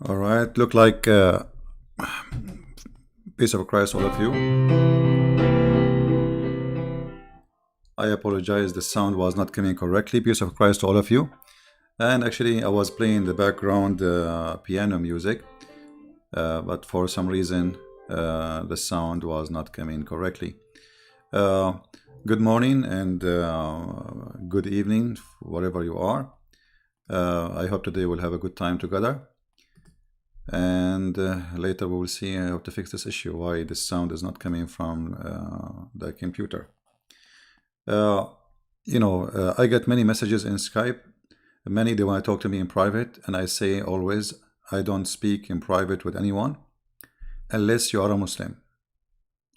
All right, look like peace of Christ, all of you. I apologize, the sound was not coming correctly. Peace of Christ to all of you. And actually, I was playing the background piano music, but for some reason, the sound was not coming correctly. Uh, Good morning and good evening, wherever you are. I hope today we'll have a good time together. And later we will see how to fix this issue, why this sound is not coming from the computer. I get many messages in Skype. Many, they want to talk to me in private, and I say always, I don't speak in private with anyone unless you are a Muslim.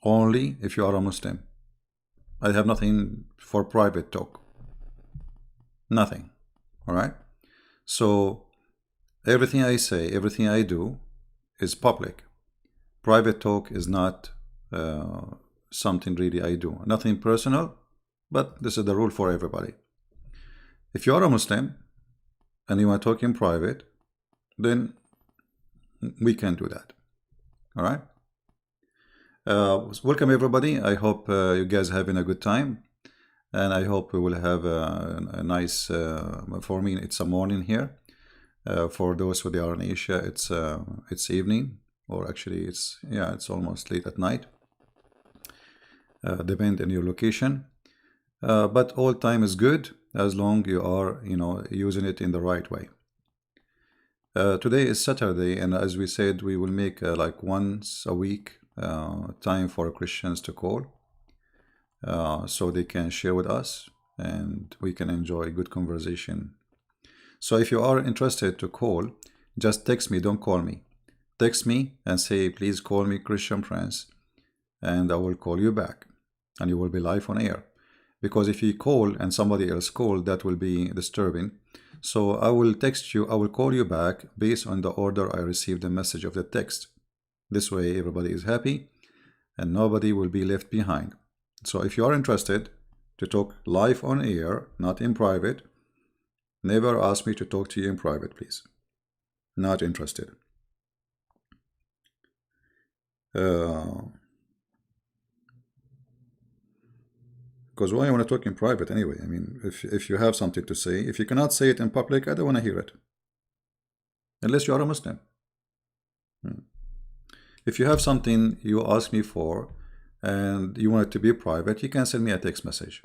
Only if you are a Muslim. I have nothing for private talk. Nothing. All right? So everything I say, everything I do is public. Private talk is not something really I do. Nothing personal, but this is the rule for everybody. If you are a Muslim and you want to talk in private, then we can do that. All right? Welcome everybody. I hope you guys are having a good time, and I hope we will have a nice, for me it's a morning here. For those who are in Asia, it's evening, or actually it's almost late at night. Depend on your location, but all time is good as long you are using it in the right way. Today is Saturday, and as we said, we will make like once a week time for Christians to call, so they can share with us and we can enjoy good conversation. So if you are interested to call, just text me, don't call me. Text me and say, please call me Christian Prince, and I will call you back, and you will be live on air. Because if you call and somebody else call, that will be disturbing. So I will text you, I will call you back based on the order I received the message of the text. This way everybody is happy and nobody will be left behind. So if you are interested to talk live on air, not in private, never ask me to talk to you in private, please. Not interested. Because why I want to talk in private anyway? I mean, if you have something to say, if you cannot say it in public, I don't want to hear it. Unless you are a Muslim. If you have something you ask me for and you want it to be private, you can send me a text message.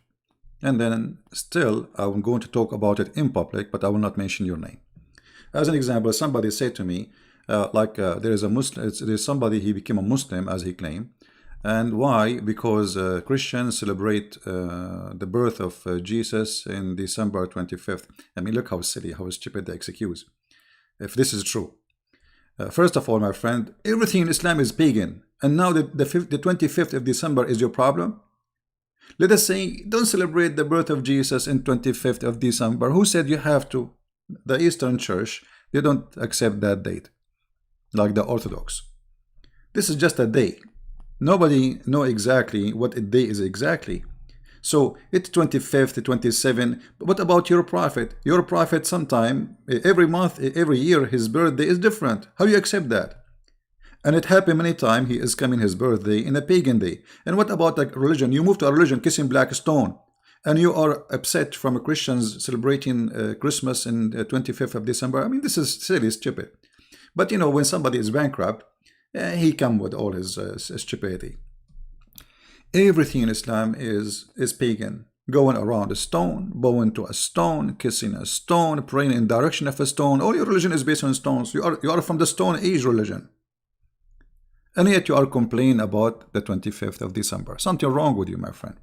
And then still, I'm going to talk about it in public, but I will not mention your name. As an example, somebody said to me, there is a Muslim, there's somebody, he became a Muslim as he claimed. And why? Because Christians celebrate the birth of Jesus in December 25th. I mean, look how silly, how stupid the excuse. If this is true. First of all, my friend, everything in Islam is pagan. And now the 25th of December is your problem? Let us say, don't celebrate the birth of Jesus in 25th of December. Who said you have to? The Eastern Church, they don't accept that date, like the Orthodox. This is just a day. Nobody know exactly what a day is exactly. So it's 25th, 27th. But what about your prophet? Your prophet sometime, every month, every year, his birthday is different. How do you accept that? And it happened many times, he is coming his birthday in a pagan day. And what about like religion? You move to a religion kissing black stone, and you are upset from Christians celebrating Christmas in 25th of December. I mean, this is silly, stupid. But when somebody is bankrupt, he come with all his stupidity. Everything in Islam is pagan. Going around a stone, bowing to a stone, kissing a stone, praying in direction of a stone. All your religion is based on stones. You are from the Stone Age religion. And yet you are complaining about the 25th of December. Something wrong with you, my friend.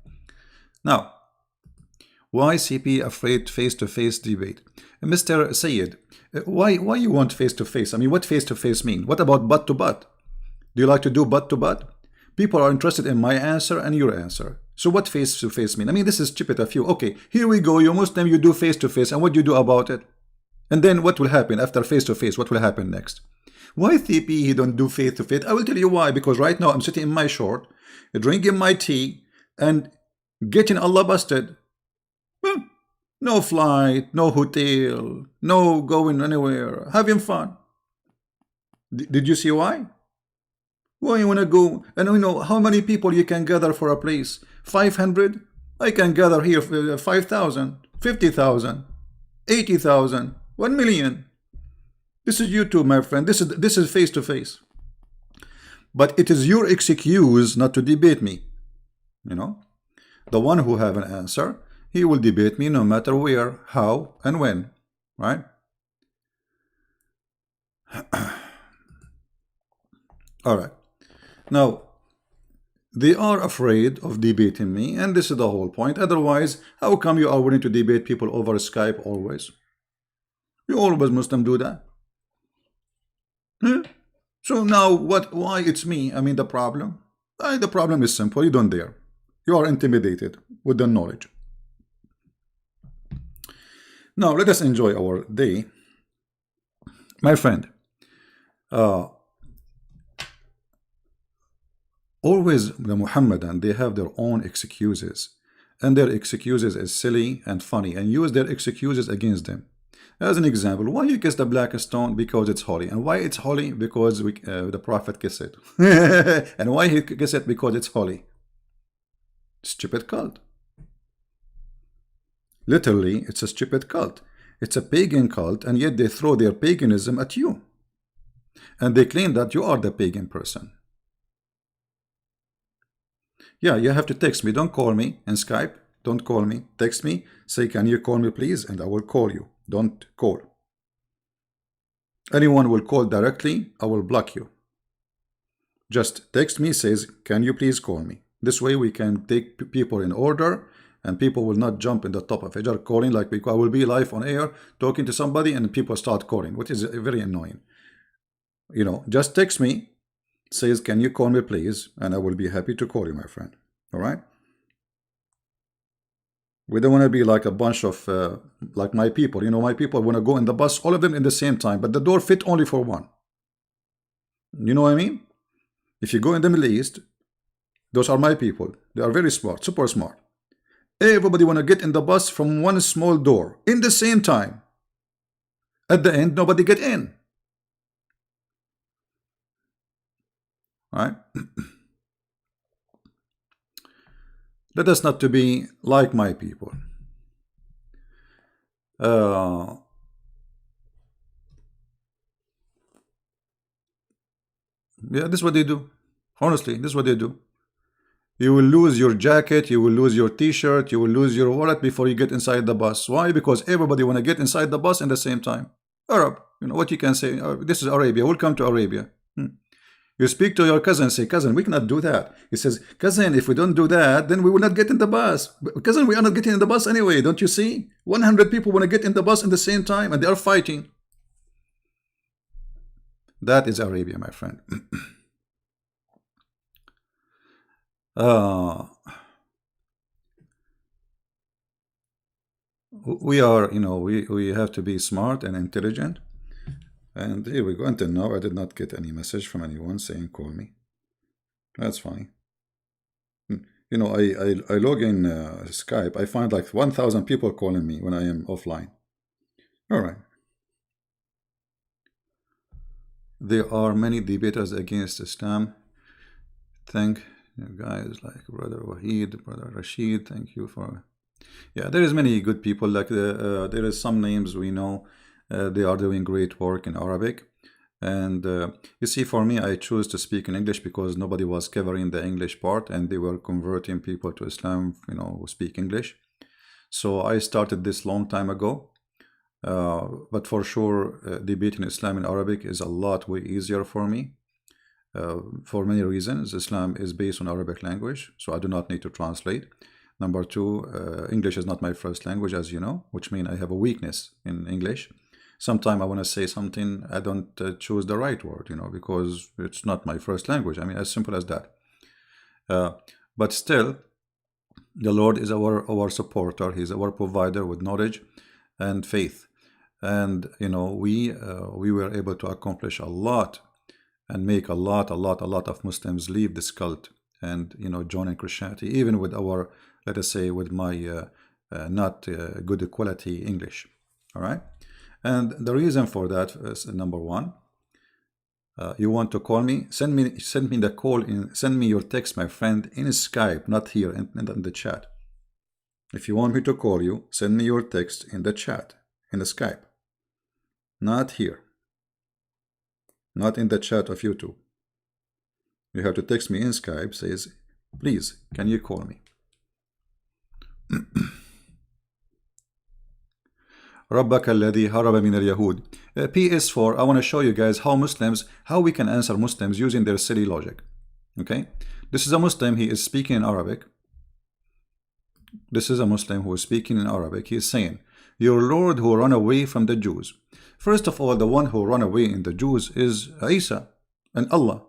Now, why CP afraid face-to-face debate? Mr. Sayed, why you want face-to-face? I mean, what face-to-face mean? What about butt-to-butt? Do you like to do butt-to-butt? People are interested in my answer and your answer. So what face-to-face mean? I mean, this is stupid of you. Okay, here we go. You're Muslim, you do face-to-face. And what do you do about it? And then what will happen after face-to-face? What will happen next? Why CP he don't do face-to-face? I will tell you why. Because right now I'm sitting in my short, drinking my tea, and getting Allah busted. Well, no flight, no hotel, no going anywhere, having fun. Did you see why? Why you wanna go? And you know how many people you can gather for a place? 500? I can gather here 5,000, 50,000, 80,000, 1 million. This is YouTube, my friend. This is face to face. But it is your excuse not to debate me. You know, the one who have an answer, he will debate me no matter where, how, and when. Right? All right. Now, they are afraid of debating me, and this is the whole point. Otherwise, how come you are willing to debate people over Skype always? You always Muslim do that. So now, why it's me? I mean, the problem? The problem is simple. You don't dare. You are intimidated with the knowledge. Now, let us enjoy our day. My friend, always the Muhammadan, they have their own excuses. And their excuses is silly and funny, and use their excuses against them. As an example, why you kiss the black stone? Because it's holy. And why it's holy? Because the Prophet kissed it. And why he kissed it? Because it's holy. Stupid cult. Literally, it's a stupid cult. It's a pagan cult, and yet they throw their paganism at you. And they claim that you are the pagan person. Yeah, you have to text me. Don't call me in Skype. Don't call me. Text me. Say, can you call me, please? And I will call you. Don't call. Anyone will call directly, I will block you. Just text me, says, can you please call me? This way we can take people in order, and people will not jump in the top of Fajr calling, like I will be live on air talking to somebody and people start calling, which is very annoying. You know, just text me, says, can you call me, please? And I will be happy to call you, my friend. All right? We don't want to be like a bunch of, like my people. You know, my people want to go in the bus, all of them in the same time, but the door fit only for one. You know what I mean? If you go in the Middle East, those are my people. They are very smart, super smart. Everybody want to get in the bus from one small door in the same time. At the end, nobody get in. All right? Let us not to be like my people. Yeah, this is what they do. Honestly, this is what they do. You will lose your jacket, you will lose your t-shirt, you will lose your wallet before you get inside the bus. Why? Because everybody want to get inside the bus at the same time. Arab, you know what you can say, this is Arabia, welcome to Arabia. You speak to your cousin, say, cousin, we cannot do that. He says, cousin, if we don't do that, then we will not get in the bus. Cousin, we are not getting in the bus anyway, don't you see? 100 people want to get in the bus at the same time, and they are fighting. That is Arabia, my friend. We are, you know, we have to be smart and intelligent. And here we go. Until now, I did not get any message from anyone saying call me. That's funny. You know, I log in Skype. I find like 1,000 people calling me when I am offline. All right. There are many debaters against Islam. Thank you guys like Brother Wahid, Brother Rashid. Thank you for... Yeah, there is many good people. Like there is some names we know. They are doing great work in Arabic. And you see, for me, I chose to speak in English because nobody was covering the English part, and they were converting people to Islam, you know, who speak English. So I started this long time ago. But for sure, debating Islam in Arabic is a lot way easier for me. For many reasons. Islam is based on Arabic language, so I do not need to translate. Number two, English is not my first language, as you know, which means I have a weakness in English. Sometimes I want to say something, I don't choose the right word, you know, because it's not my first language. I mean, as simple as that. But still, the Lord is our supporter. He's our provider with knowledge and faith. And, you know, we were able to accomplish a lot and make a lot of Muslims leave this cult and, you know, join in Christianity, even with our, let us say, with my not good quality English. All right. And the reason for that is, number one, You want to call me? Send me the call in. Send me your text, my friend, in Skype, not here in the chat. If you want me to call you, send me your text in the chat, in the Skype, not here, not in the chat of YouTube. You have to text me in Skype. Says, please, can you call me? ربك الذي هرب من اليهود. PS4, I want to show you guys how we can answer Muslims using their silly logic. Okay, this is a Muslim. He is speaking in Arabic. This is a Muslim who is speaking in Arabic. He is saying, your Lord who ran away from the Jews. First of all, the one who ran away in the Jews is Isa and Allah.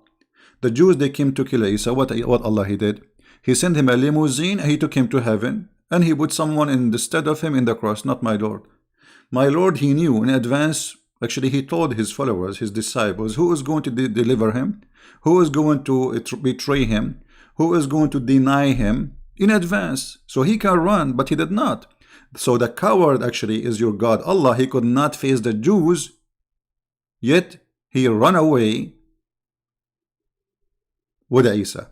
The Jews, they came to kill Isa. What Allah he did? He sent him a limousine and he took him to heaven, and he put someone in the stead of him in the cross, not my Lord. My Lord, he knew in advance. Actually, he told his followers, his disciples, who is going to deliver him, who is going to betray him, who is going to deny him in advance. So he can run, but he did not. So the coward actually is your God, Allah. He could not face the Jews, yet he ran away with Isa.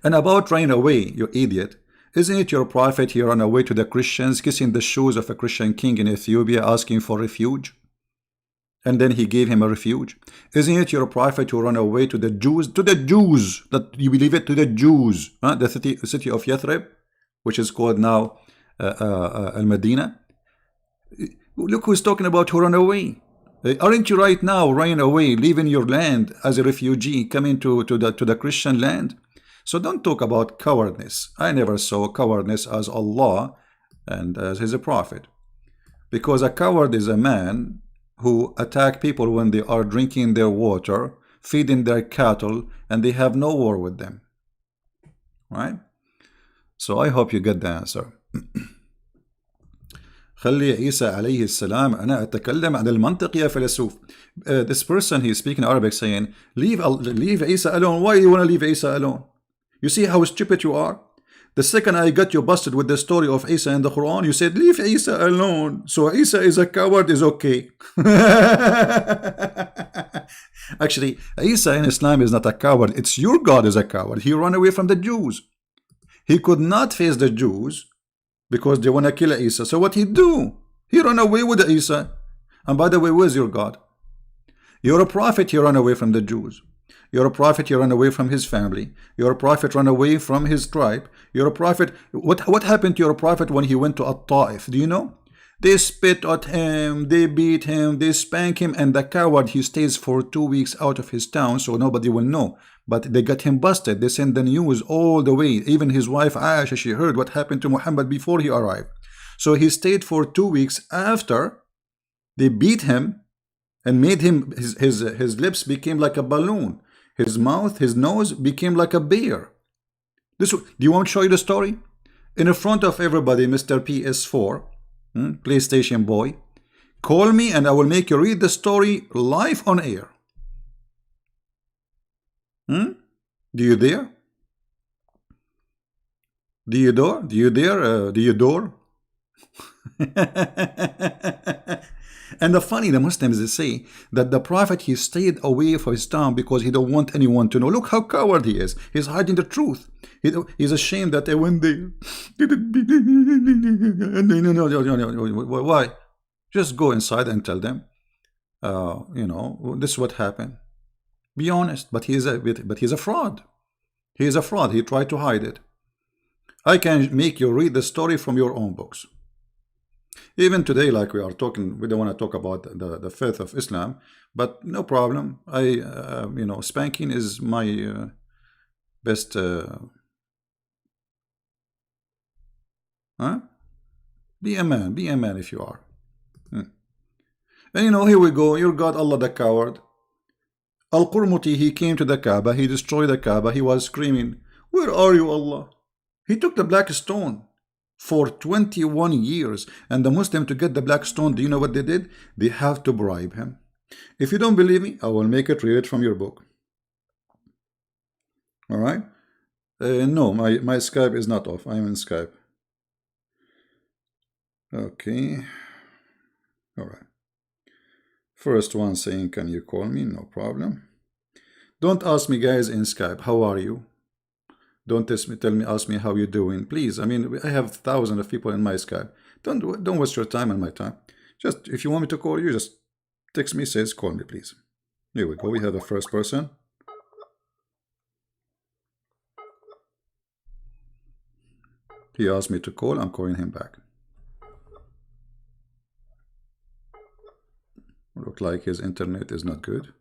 And about running away, you idiot, isn't it your prophet he ran away to the Christians, kissing the shoes of a Christian king in Ethiopia, asking for refuge? And then he gave him a refuge. Isn't it your prophet who ran away to the Jews? To the Jews, that you believe it, to the Jews. The city of Yathrib, which is called now Al-Medina. Look who's talking about who ran away. Aren't you right now running away, leaving your land as a refugee, coming to the Christian land? So don't talk about cowardness. I never saw cowardness as Allah and as his prophet. Because a coward is a man who attack people when they are drinking their water, feeding their cattle, and they have no war with them. Right? So I hope you get the answer. خلي عيسى عليه السلام أنا أتكلم عن المنطق يا فيلسوف. This person, he's speaking Arabic, saying, leave Isa alone. Why do you want to leave Isa alone? You see how stupid you are? The second I got you busted with the story of Isa in the Quran, you said, leave Isa alone. So Isa is a coward, is okay. Actually, Isa in Islam is not a coward. It's your God is a coward. He ran away from the Jews. He could not face the Jews because they want to kill Isa. So what he do? He ran away with Isa. And by the way, where's your God? You're a prophet, he ran away from the Jews. You're a prophet, you run away from his family. You're a prophet, run away from his tribe. You're a prophet. What happened to your prophet when he went to At-Ta'if? Do you know? They spit at him, they beat him, they spank him, and the coward, he stays for 2 weeks out of his town so nobody will know. But they got him busted. They sent the news all the way. Even his wife Aisha, she heard what happened to Muhammad before he arrived. So he stayed for 2 weeks after they beat him and made him, his lips became like a balloon. His mouth, his nose became like a bear. Do you want to show you the story? In front of everybody, Mr. PS4, PlayStation boy, call me and I will make you read the story live on air. Do you dare? Do you dare? Do you dare? Do you dare? And the Muslims, they say that the prophet, he stayed away from his town because he don't want anyone to know. Look how coward he is. He's hiding the truth. He's ashamed that when they why? Just go inside and tell them, this is what happened. Be honest. But he's a fraud. He is a fraud. He tried to hide it. I can make you read the story from your own books. Even today, like we are talking, we don't want to talk about the faith of Islam, but no problem. Spanking is my best. Be a man if you are. And here we go. Your God, Allah the coward. Al-Qurmuti, he came to the Kaaba, he destroyed the Kaaba, he was screaming, where are you, Allah? He took the black stone for 21 years, and the Muslim, to get the black stone, do you know what they did? They have to bribe him. If you don't believe me, I will make it read it from your book. All right? No, my Skype is not off. I am in Skype. Okay. All right. First one saying, can you call me? No problem. Don't ask me, guys, in Skype, how are you? Don't ask me how you doing, please. I mean, I have thousands of people in my Skype. Don't waste your time and my time. Just, if you want me to call you, just text me, says, call me, please. Here we go. We have the first person. He asked me to call. I'm calling him back. Look like his internet is not good.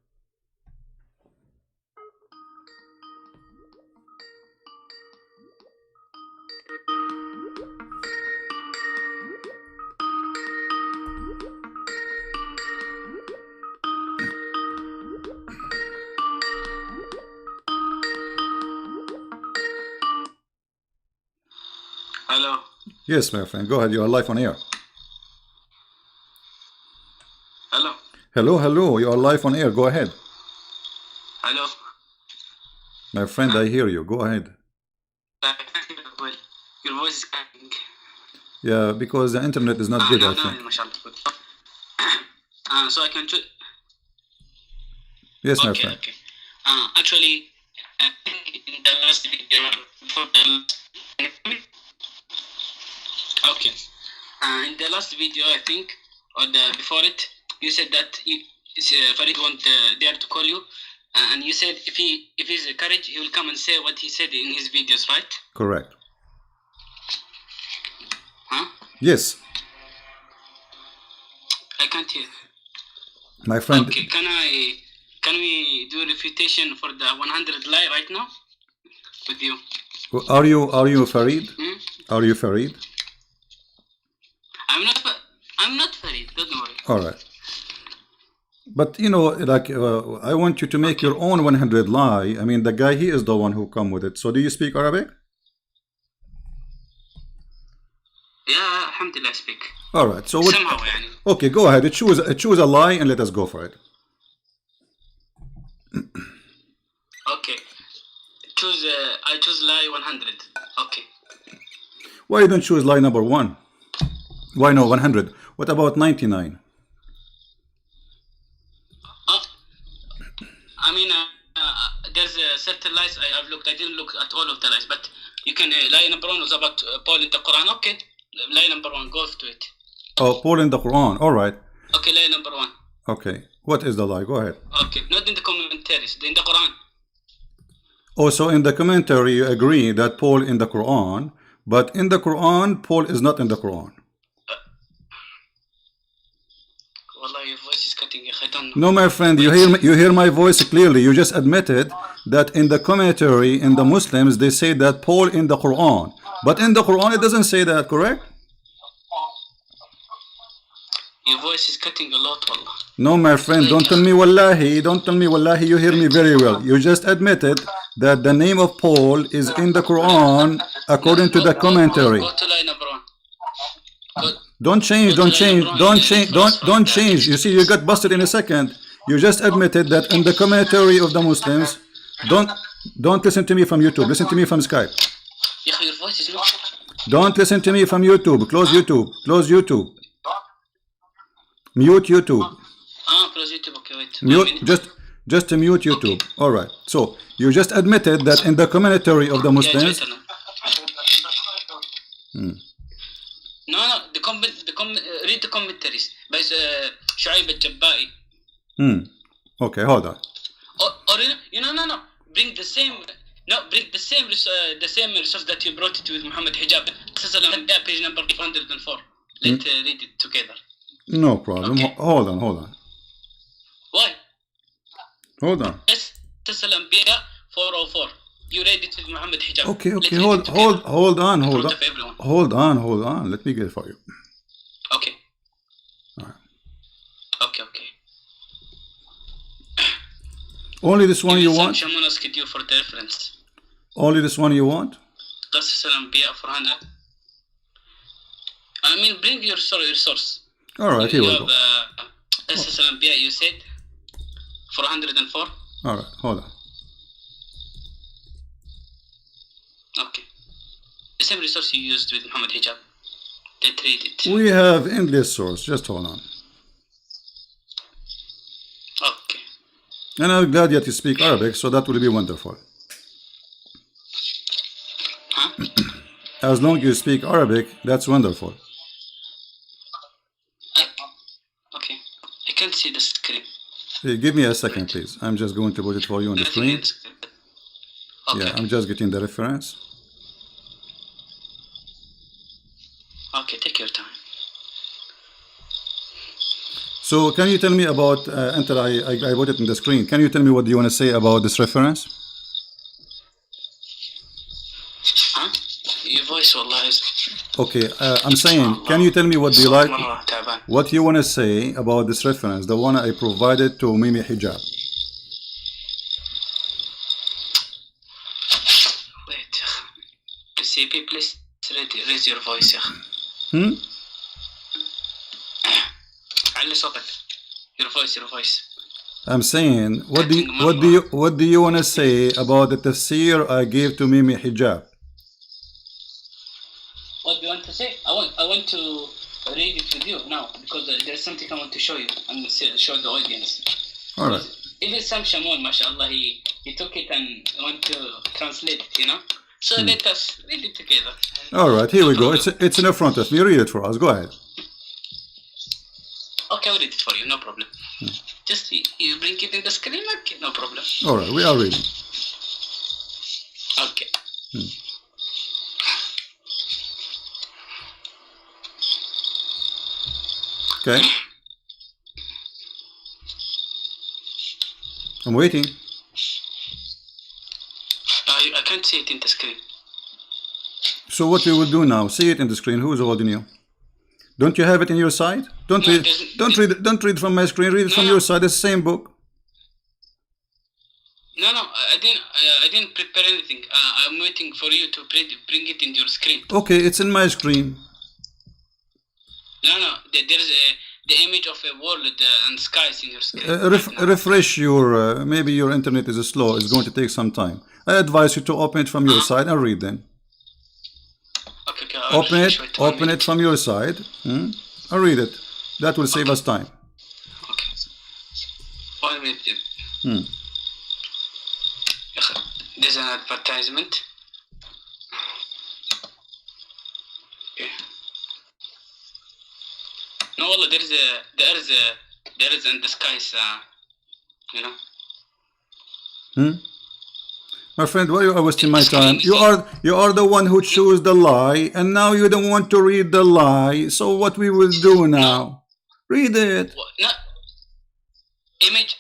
Hello. Yes, my friend. Go ahead. You are live on air. Hello. Hello, hello. You are live on air. Go ahead. Hello. My friend, I hear you. Go ahead. Your voice is coming. Yeah, because the internet is not good, I think. So I can choose. Yes, my Okay, friend. okay. Actually, in the last video, okay. In the last video, I think, or before it, you said that Farid won't dare to call you, and you said if he's courage, he will come and say what he said in his videos, right? Correct. Huh? Yes. I can't hear. My friend. Okay, can we do refutation for the 100 lie right now with you? Are you Farid? Are you Farid? I'm not Farid, don't worry. All right. But you know, like I want you to make your own 100 lie. I mean, the guy, he is the one who come with it. So do you speak Arabic? Yeah, alhamdulillah, I speak. All right. So somehow, يعني. Okay, go ahead. Choose a lie and let us go for it. Okay. I choose lie 100. Okay. Why you don't choose lie number 1? Why no 100? What about 99? I mean, there's certain lies I've looked. I didn't look at all of the lies, but you can. Lie number 1 was about Paul in the Quran. Okay. Lie number 1, go to it. Oh, Paul in the Quran. All right. Okay, lie number 1. Okay. What is the lie? Go ahead. Okay, not in the commentaries, in the Quran. Oh, so in the commentary you agree that Paul in the Quran, but in the Quran, Paul is not in the Quran. Wallah, your voice is cutting. I don't know. No, my friend, you hear my voice clearly. You just admitted that in the commentary in the Muslims they say that Paul in the Quran, but in the Quran it doesn't say that, correct? Your voice is cutting a lot, wallah. No, my friend, don't tell me wallahi. Don't tell me wallahi. You hear me very well. You just admitted that the name of Paul is in the Quran according to the commentary. Go to line number 1. Don't change. Don't change. You see, you got busted in a second. You just admitted that in the commentary of the Muslims. Don't listen to me from YouTube. Listen to me from Skype. Your voice is not. Don't listen to me from YouTube. Close YouTube. Close YouTube. Mute YouTube. Close YouTube. Okay, wait. Mute. Just mute YouTube. Okay. All right. So you just admitted that in the commentary of the Muslims. No. Read the commentaries by Shuaib al-Jabba'i. Okay, hold on. Or no. Bring the same. No, bring the same resource that you brought it with Muhammad Hijab. Page number 404. Let's read it together. No problem. Okay. Hold on. Why? Hold on. Tasal Anbiya 404. You read it with Muhammad Hijab. Okay. Hold on. Let me get it for you. Okay. All right. Okay. Only this one you want? Someone asked you for the reference. Only this one you want? Tasal Anbiya 400. I mean, bring your source. All right, here we go. Tasal Anbiya, you said 404. All right, hold on. Okay. The same resource you used with Muhammad Hijab. Let's read it. We have endless source. Just hold on. And I'm glad that you speak Arabic, so that will be wonderful. Huh? As long as you speak Arabic, that's wonderful. Okay. I can't see the screen. Hey, give me a second, please. I'm just going to put it for you on the Nothing in screen. the screen. Okay. Yeah, I'm just getting the reference. Okay, take your time. So can you tell me about, until I put it in the screen, can you tell me what do you want to say about this reference? Huh? Your voice والله is Okay, I'm saying, can you tell me what do you like, مرة تعبان. what you want to say about this reference, the one I provided to Mimi Hijab? Wait. CP, please raise your voice يا أخي. علي صوتك. Your voice. I'm saying, what do you want to say about the tafsir I gave to Mimi Hijab? What do you want to say? I want to read it with you now because there's something I want to show you and show the audience. All right. Even Sam Shamoun, mashallah, he took it and want to translate it, you know. So let us read it together. All right, here we go. It's in front of me. Read it for us. Go ahead. Okay, I'll read it for you, no problem. Just you bring it in the screen, okay, no problem. All right, we are reading. Okay. Okay. I'm waiting. I can't see it in the screen. So what we will do now? See it in the screen. Who is holding you? Don't you have it in your side? Don't read from my screen. Read it from your side. It's the same book. No, I didn't prepare anything. I'm waiting for you to bring it in your screen. Okay, it's in my screen. No, there's the image of a world and skies in your screen. Refresh your, maybe your internet is slow. It's going to take some time. I advise you to open it from your side and read then. Okay, Open it from your side and read it. That will save us time. Okay. 1 minute. There's an advertisement. Okay. No, والله there is in the skies, you know. My friend, why you are wasting my time? You are the one who chose the lie, and now you don't want to read the lie. So what we will do now? Read it. No.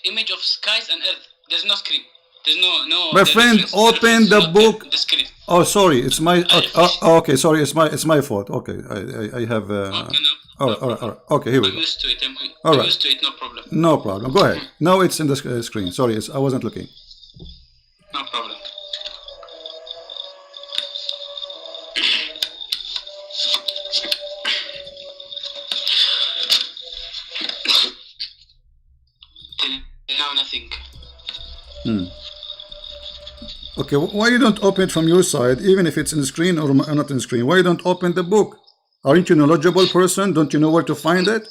Image of skies and earth. There's no screen. There's no. My friend, open the book. The screen. Oh, sorry, it's my. Okay, sorry, it's my fault. Okay, I have. Okay, no. All right. Okay, here we go. I'm used to it. All right. Used to it. No problem. No problem. Go ahead. Now it's in the screen. Sorry, I wasn't looking. No problem. Now nothing. Okay, why you don't open it from your side, even if it's in the screen or not in the screen? Why you don't open the book? Aren't you a knowledgeable person? Don't you know where to find it?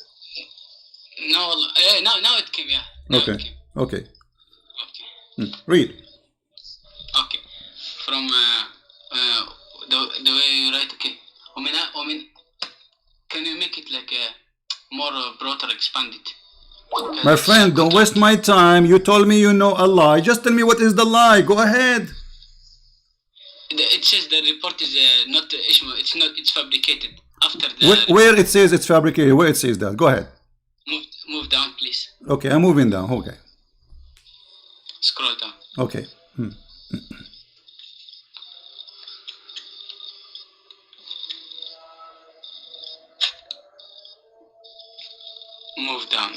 No, now it came, yeah. Okay. Read. Okay. From the way you write, okay. Can you make it like more broader, expanded? My friend, don't waste my time. You told me you know a lie. Just tell me what is the lie. Go ahead. It says the report is not Ishmael. It's fabricated after the. Where it says it's fabricated? Where it says that? Go ahead. Move down, please. Okay, I'm moving down. Okay. Scroll down. Okay. Move down.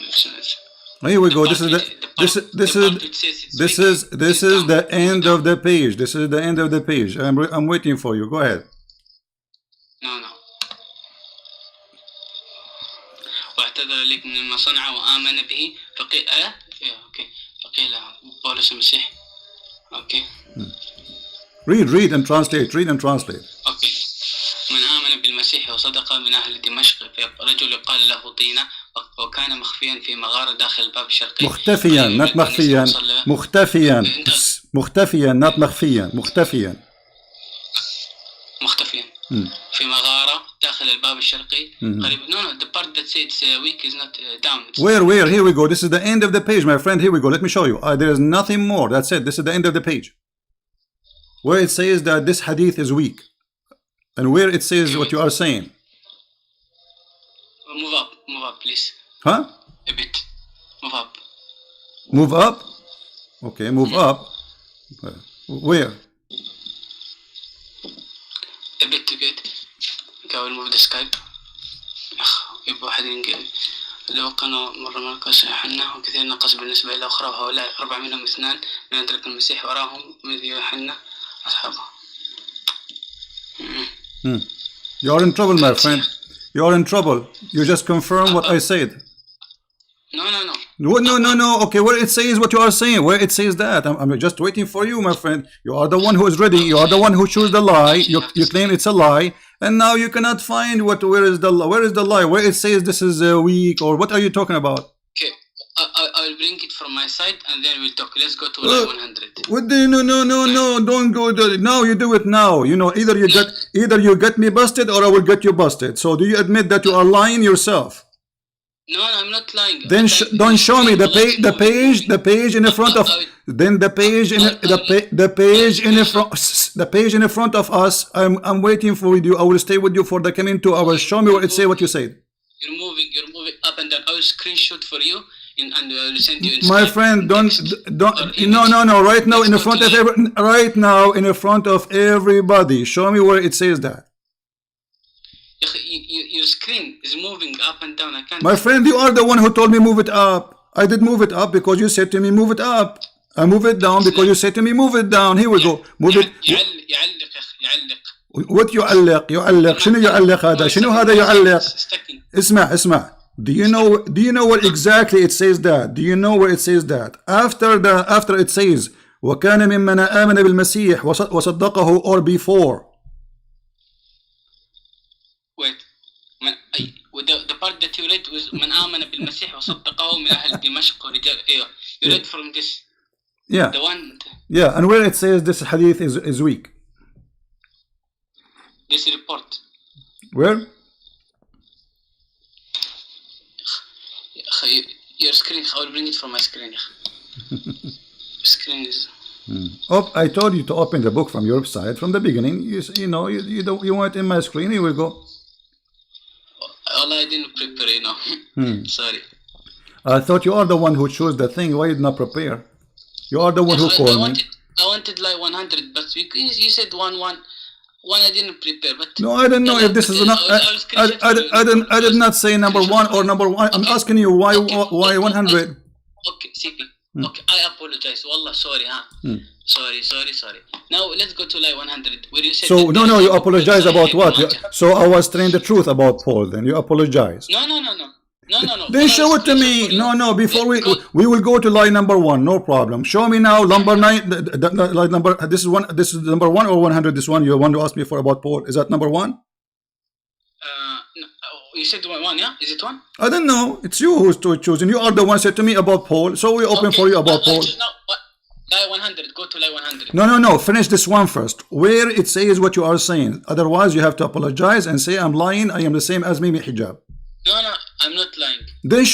Here we go. This is the end of the page. This is the end of the page. I'm waiting for you. Go ahead. No. واعتذر لك مما صنع وآمن به فقيل فقيل بولس المسيح. Okay. Read and translate. Okay. من آمن بالمسيح وصدقه من أهل دمشق رجل يقال له طينة وكان مخفيا في مغارة داخل الباب الشرقي. مختفيا not مخفيا مختفيا مختفيا not مخفيا مختفيا في مغارة داخل الباب الشرقي قريب. No, the part that says weak is not down. Where? Here we go. This is the end of the page, my friend. Here we go. Let me show you. There is nothing more. That's it. This is the end of the page. Where it says that this hadith is weak. And where it says what you are saying. Move up, please. Huh? A bit. Move up? Okay, move up. Where? A bit. I will move the Skype. يبقى واحد لو كانوا مرة مركز يوحنا وكثير نقص بالنسبة إلى أخرى وهؤلاء 4 منهم 2 من يترك المسيح وراهم مثل يوحنا أصحابه. You are in trouble, my friend. You are in trouble. You just confirm what I said. No. Okay, where it says what you are saying, where it says that. I'm just waiting for you, my friend. You are the one who is ready. You are the one who chose the lie. You claim it's a lie. And now you cannot find where is the lie, where it says this is weak, or what are you talking about? Okay, I will bring it from my side and then we'll talk. Let's go to line 100. What the, no, don't go there. Now you do it now. You know, either you get me busted or I will get you busted. So do you admit that you are lying yourself? No, I'm not lying. Then don't show me the page in the front of. Then the page in the front of us. I'm waiting for you. I will stay with you for the coming 2 hours. Show me what it say. What you said. You're moving up and down. I will screenshot for you and I will send you. My friend, don't. No. Right now in the front of front of everybody. Show me where it says that. Your screen is moving up and down. I can't. My friend, you are the one who told me move it up. I did move it up because you said to me move it up. I move it down because you said to me move it down. Here we go. Move it. يعلق. What يعلق؟ شنو يعلق هذا؟ شنو هذا يعلق؟ اسمع. Do you know what exactly it says that? Do you know where it says that? After it says وكان ممن آمن بالمسيح وصدقه or before. Wait. The part that you read was من آمن بالمسيح وصدقه من أهل دمشق ورجال. You read from this. Yeah. The one. Yeah, and where it says this hadith is weak. This report. Where? Your screen. I will bring it from my screen. Screen is. Oh, I told you to open the book from your side from the beginning. You want it in my screen. Here we go. I didn't prepare, Sorry. I thought you are the one who chose the thing. Why did not prepare? You are the one who called me. I wanted like 100, but you said one I didn't prepare. But no, I don't know if this is not. I did not say number 1 or number 1. I'm asking you why 100. Okay, CP. Okay, I apologize. Wallah, sorry, Sorry. Now let's go to line 100 where you said. So no, you apologize about what? So I was telling the truth about Paul. Then you apologize. No. Then show it to me. No. Before we will go to line number 1. No problem. Show me now number 9. Line number. This is number 1 or 100. This one you want to ask me for about Paul. Is that number 1? You said 1, yeah? Is it 1? I don't know. It's you who's choosing. You are the one said to me about Paul. So we open for you about Paul. Line 100. Go to line 100. No. Finish this one first. Where it says what you are saying. Otherwise, you have to apologize and say I'm lying. I am the same as Mimi Hijab. No, I'm not lying. Then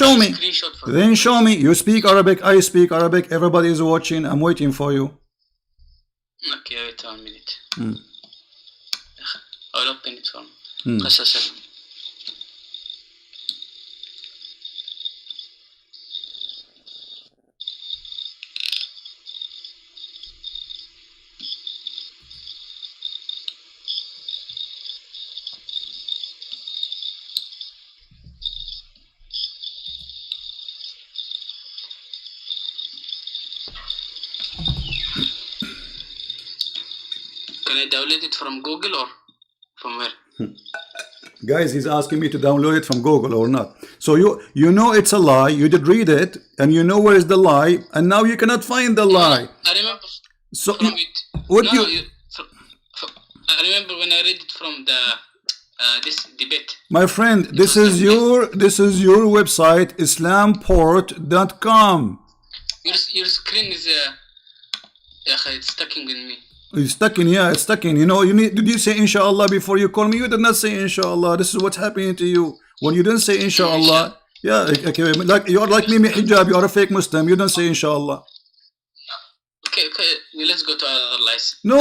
show me. You speak Arabic. I speak Arabic. Everybody is watching. I'm waiting for you. Okay, wait 1 minute. I'll open it for me. Can I download it from Google or from where? Guys, he's asking me to download it from Google or not. So you know it's a lie. You did read it, and you know where is the lie, and now you cannot find the lie. I remember. So from it. What I remember when I read it from this debate. My friend, this is your website, islamport.com. Your screen is it's stuck in me. It's stuck in, yeah, it's stuck in. You know, did you say inshallah before you call me? You did not say inshallah. This is what's happening to you. When you didn't say inshallah, yeah, okay, like you're like Mimi Hijab, you are a fake Muslim. You don't say inshallah. Okay, let's go to other lies. No,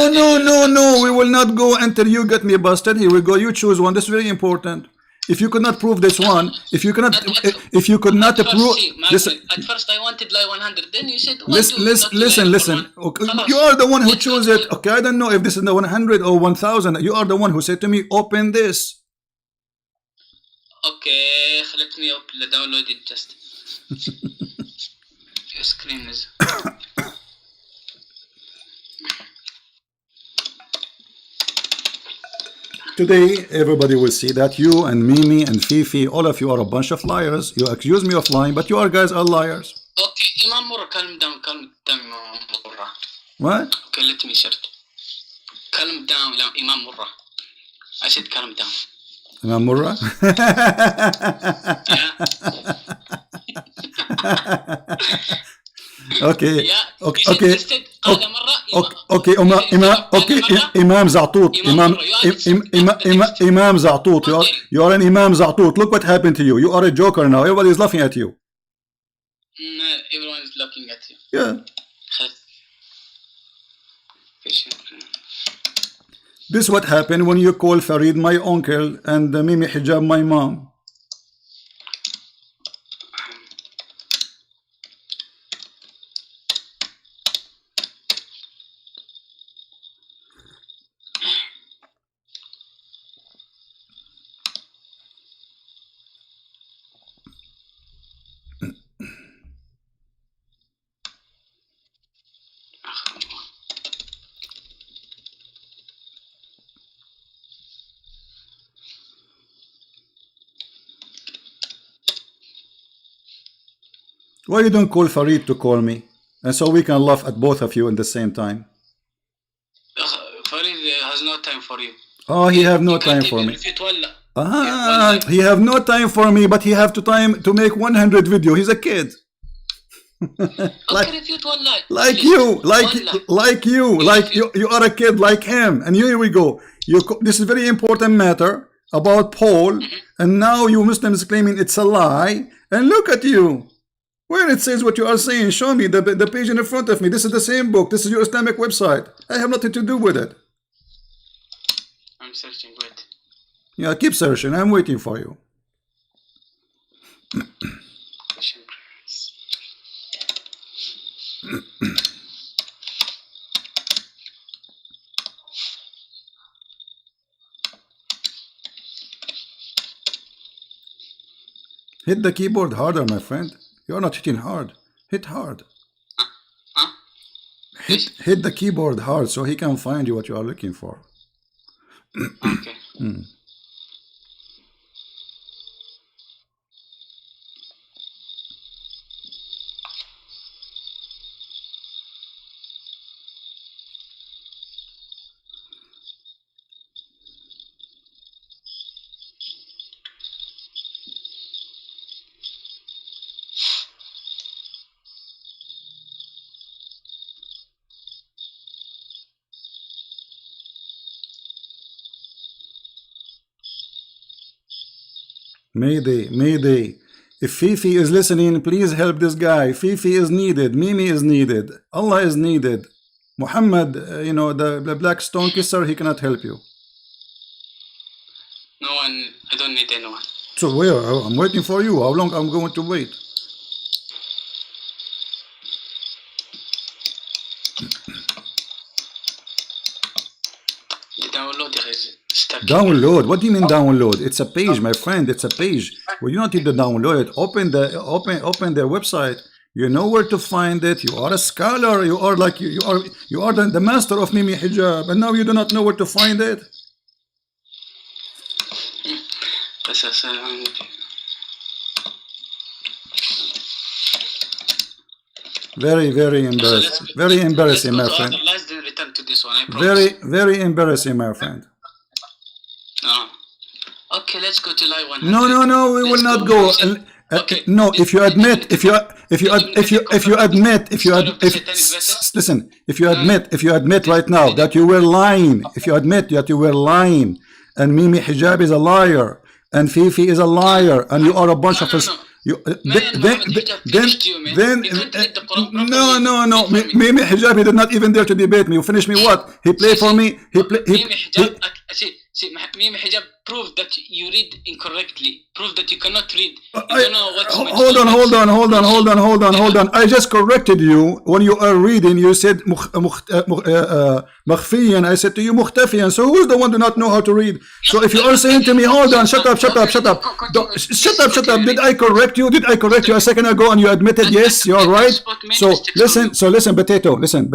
we will not go until you get me busted. Here we go. You choose one. This is very important. If you could not prove this one, if you could not prove, listen. At first I wanted lie 100. Then you said, listen. Okay. You are the one who chose it. Okay, I don't know if this is the 100 or 1000. You are the one who said to me, open this. Okay, let me download it just. Your screen is. Today, everybody will see that you and Mimi and Fifi, all of you are a bunch of liars. You accuse me of lying, but you are guys are liars. Okay, Imam Murra, calm down, Imam Murra. What? Okay, let me share it. Calm down, Imam Murra. I said calm down. Imam Murra? Okay. Yeah. Okay. Imam Za'tut. Imam Za'tut. You are an Imam Za'tut. Look what happened to you. You are a joker now. Everybody is laughing at you. Everyone is looking at you. Yeah. This is what happened when you call Farid my uncle and Mimi Hijab my mom. Why you don't call Farid to call me? And so we can laugh at both of you in the same time. Farid has no time for you. Oh, he have no time for me. He have no time for me, but he have time to make 100 video. He's a kid. like you are a kid like him. And here we go. This is very important matter about Paul, and now you Muslims claiming it's a lie. And look at you. Where it says what you are saying, show me the page in front of me. This is the same book. This is your Islamic website. I have nothing to do with it. I'm searching, wait. Yeah, keep searching. I'm waiting for you. Hit the keyboard harder, my friend. You're not hitting hard. Hit hard. Hit the keyboard hard so he can find you what you are looking for. Okay. Mayday, Mayday. If Fifi is listening, please help this guy. Fifi is needed. Mimi is needed. Allah is needed. Muhammad, the black stone kisser, he cannot help you. No one, I don't need anyone. So where? I'm waiting for you. How long I'm going to wait? The downloader is stuck. Download? What do you mean download? It's a page, my friend. It's a page. Well, you don't need to download it. Open their website. You know where to find it. You are a scholar. You are like you are the master of Mimi Hijab, and now you do not know where to find it. Very, very embarrassing. Very embarrassing, my friend. Return to this one, I promise. Very, very embarrassing, my friend. No. let's go to lie 100. No, we will not go. Okay. No, if you admit, if you admit, listen, if you admit right now that you were lying, if you admit that you were lying, and Mimi Hijab is a liar, and Fifi is a liar, and you are a bunch of us. Then no. Mimi Hijab, he did not even dare to debate me. You finish me what? He played for me. Mimi Hijab, Mimi Hijab proved that you read incorrectly. Proved that you cannot read. You don't know what's hold on. I just corrected you when you are reading. You said مخفيا. I said to you مختفيا. So who's the one who do not know how to read? So if you are saying to me, hold on, shut up. Shut up. Did I correct you? Did I correct you a second ago and you admitted yes, you are right? So listen, potato. Listen.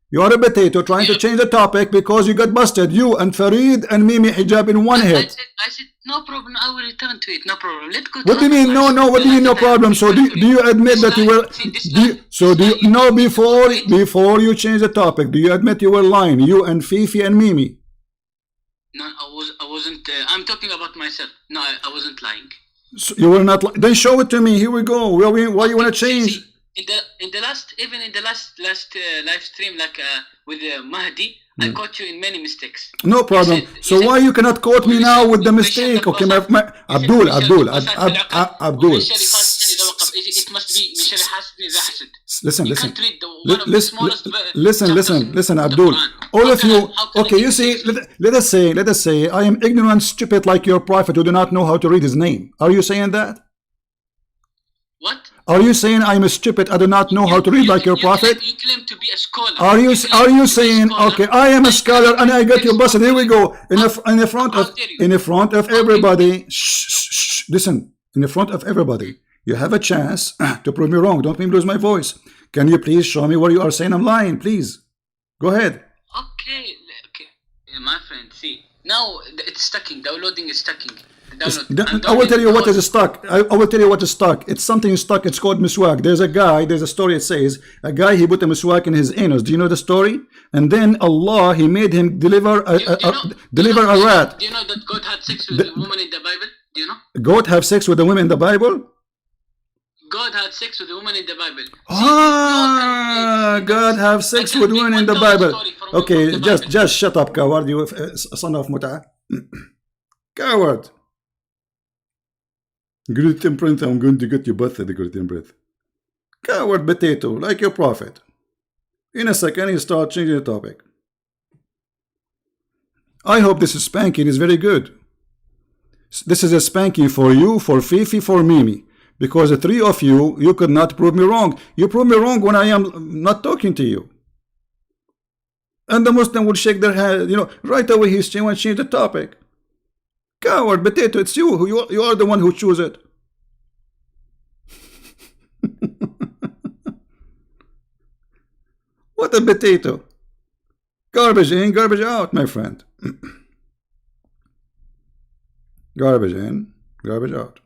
You are a potato trying to change the topic because you got busted. You and Farid and Mimi Hijab in one hit. I said no problem. I will return to it. No problem. Let's go. What do you mean no? What do you mean no problem? So do you admit that you were? Before you change the topic, do you admit you were lying? You and Fifi and Mimi. No, I wasn't. I'm talking about myself. No, I wasn't lying. So you were not. Then show it to me. Here we go. Why you want to change? In the last live stream, like with Mahdi, I caught you in many mistakes. No problem. So why you cannot quote me now with the mistake? Okay, Abdul. It must be Listen, Abdul. All of you. Okay, you see. Let us say I am ignorant, stupid like your prophet who do not know how to read his name. Are you saying that? What? Are you saying I'm a stupid? I do not know how to read like your prophet. You claim to be a scholar. Are you saying okay? I am a scholar and I got you busted. Here we go in the front of everybody. Shh. Listen, in the front of everybody, you have a chance to prove me wrong. Don't make me lose my voice. Can you please show me where you are saying I'm lying? Please, go ahead. Okay, my friend. See, now it's stucking. Downloading is stucking. I will tell you what is stuck. I will tell you what is stuck. It's something stuck. It's called miswak. There's a story. It says a guy, he put a miswak in his anus. Do you know the story? And then Allah, he made him deliver a rat. Do you know that God had sex with a woman in the Bible? Do you know? God have sex with a woman in the Bible? God had sex with a woman in the Bible. God have sex with women in the Bible. Okay, just shut up, coward, you son of muta. Coward. Gluten breath, I'm going to get you both at the gluten breath. Coward potato, like your prophet. In a second, you start changing the topic. I hope this spanking is very good. This is a spanking for you, for Fifi, for Mimi. Because the three of you, you could not prove me wrong. You prove me wrong when I am not talking to you. And the Muslim would shake their head, right away he's going to change the topic. Coward potato, it's you. You are the one who choose it. What a potato. Garbage in, garbage out, my friend. Garbage in, garbage out.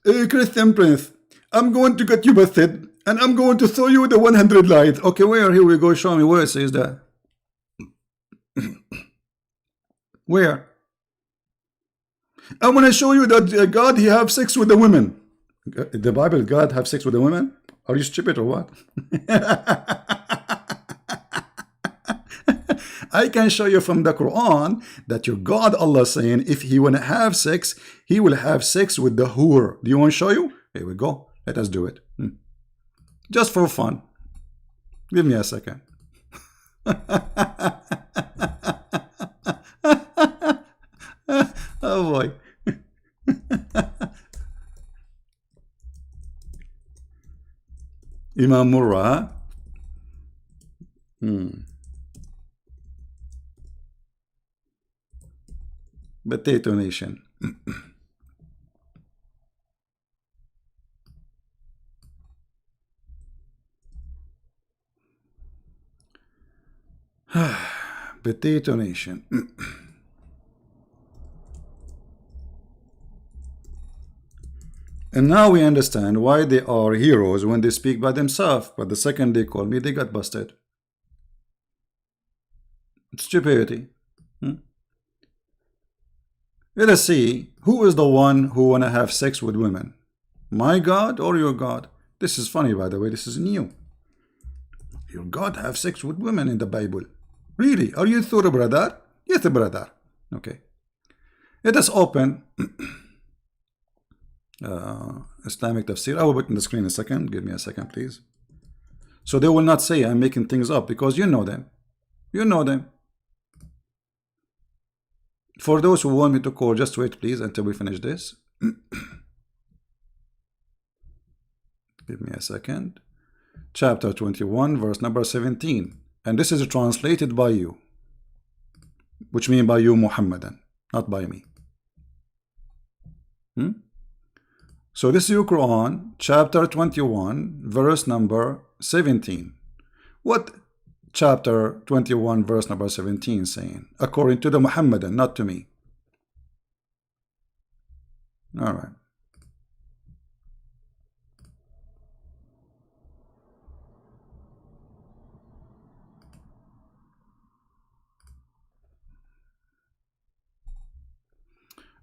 Hey, Christian Prince, I'm going to get you busted and I'm going to throw you the 100 lights. Okay, where? Here we go. Show me where it says that. Where? I want to show you that God, he have sex with the women. The Bible, God have sex with the women? Are you stupid or what? I can show you from the Quran that your God, Allah, saying if he want to have sex, he will have sex with the whore. Do you want to show you? Here we go. Let us do it. Just for fun. Give me a second. Oh boy. Imam Murrah. Potato Nation. Potato Nation. And now we understand why they are heroes when they speak by themselves, but the second they call me, they got busted. It's stupidity. Hmm? Let us see, who is the one who want to have sex with women? My God or your God? This is funny, by the way. This is new. Your God have sex with women in the Bible. Really? Are you sure, brother? Yes, brother. Okay. Let us open Islamic tafsir. I will put in the screen in a second. Give me a second, please. So they will not say I'm making things up, because you know them. You know them. For those who want me to call, just wait, please, until we finish this. Give me a second. Chapter 21, verse number 17. And this is translated by you, which means by you, Muhammadan, not by me. So this is your Quran, chapter 21, verse number 17. What chapter 21, verse number 17 saying? According to the Muhammadan, not to me. All right.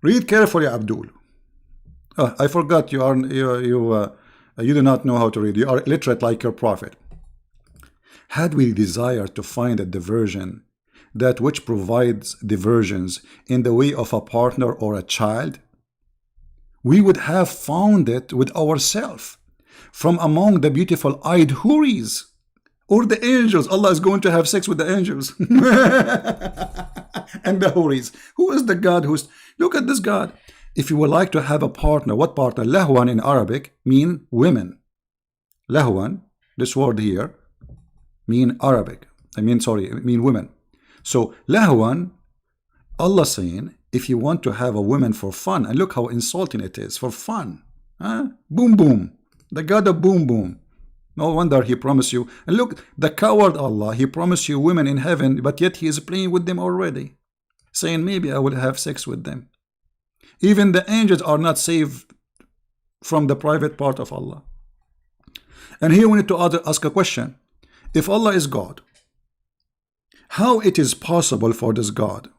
Read carefully, Abdul. Oh, I forgot you do not know how to read. You are illiterate like your prophet. Had we desire to find a diversion, that which provides diversions in the way of a partner or a child, we would have found it with ourselves from among the beautiful eyed houris or the angels. Allah is going to have sex with the angels and the houris. Who is the God who's... Look at this God. If you would like to have a partner, what partner? Lahwan in Arabic mean women. Lahwan, this word here, mean Arabic. Mean women. So Lahwan, Allah saying, if you want to have a woman for fun, and look how insulting it is, for fun. Huh? Boom boom. The God of boom boom. No wonder he promised you. And look, the coward Allah, he promised you women in heaven, but yet he is playing with them already, saying maybe I will have sex with them. Even the angels are not saved from the private part of Allah. And here we need to ask a question. If Allah is God, how it is possible for this God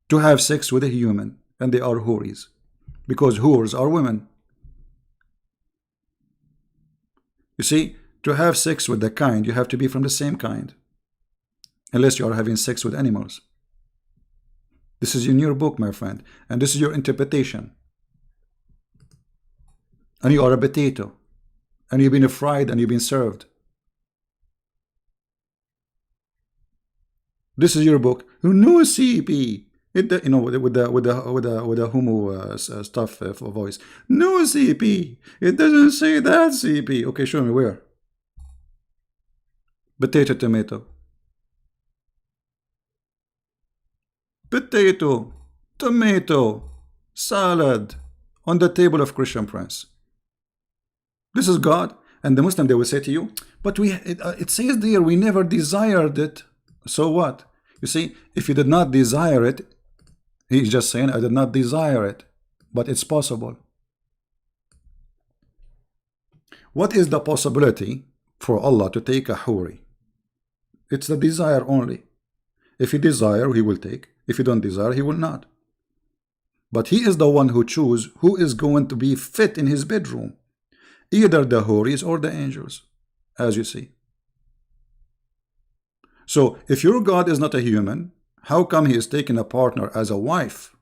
to have sex with a human and they are houris? Because whores are women. You see, to have sex with the kind, you have to be from the same kind, unless you are having sex with animals. This is in your book, my friend, and this is your interpretation. And you are a potato, and you've been fried and you've been served. This is your book. No CP. With the homo stuff voice. No CP. It doesn't say that CP. Okay, show me where. Potato, tomato. Potato, tomato, salad on the table of Christian Prince. This is God. And the Muslim, they will say to you, but it says there we never desired it. So what? You see, if you did not desire it, he's just saying, I did not desire it, but it's possible. What is the possibility for Allah to take a houri? It's the desire only. If he desire, he will take. If he don't desire, he will not. But he is the one who chooses who is going to be fit in his bedroom, either the houris or the angels, as you see. So if your God is not a human, how come he is taking a partner as a wife,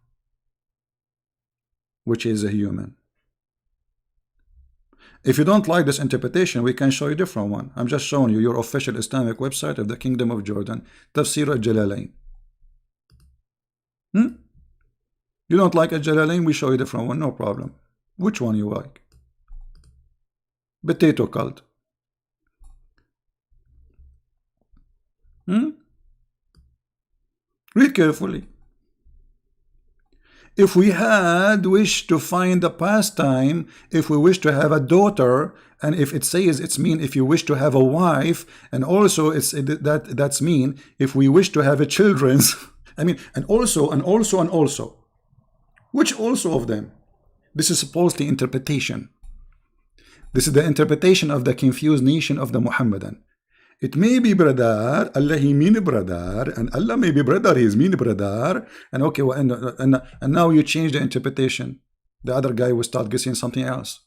which is a human? If you don't like this interpretation, we can show you a different one. I'm just showing you your official Islamic website of the Kingdom of Jordan, Tafsir al-Jalalain. You don't like a Jalalain? We show you a different one, no problem. Which one you like? Potato cult. Read carefully. If we had wished to find a pastime, if we wish to have a daughter, and if it says it's mean if you wish to have a wife, and also that's mean if we wish to have a children's. I mean, and also. Which also of them? This is supposedly interpretation. This is the interpretation of the confused nation of the Muhammadan. It may be brother, Allah he mean brother, and Allah may be brother, he is mean brother, and okay, well, and now you change the interpretation. The other guy will start guessing something else.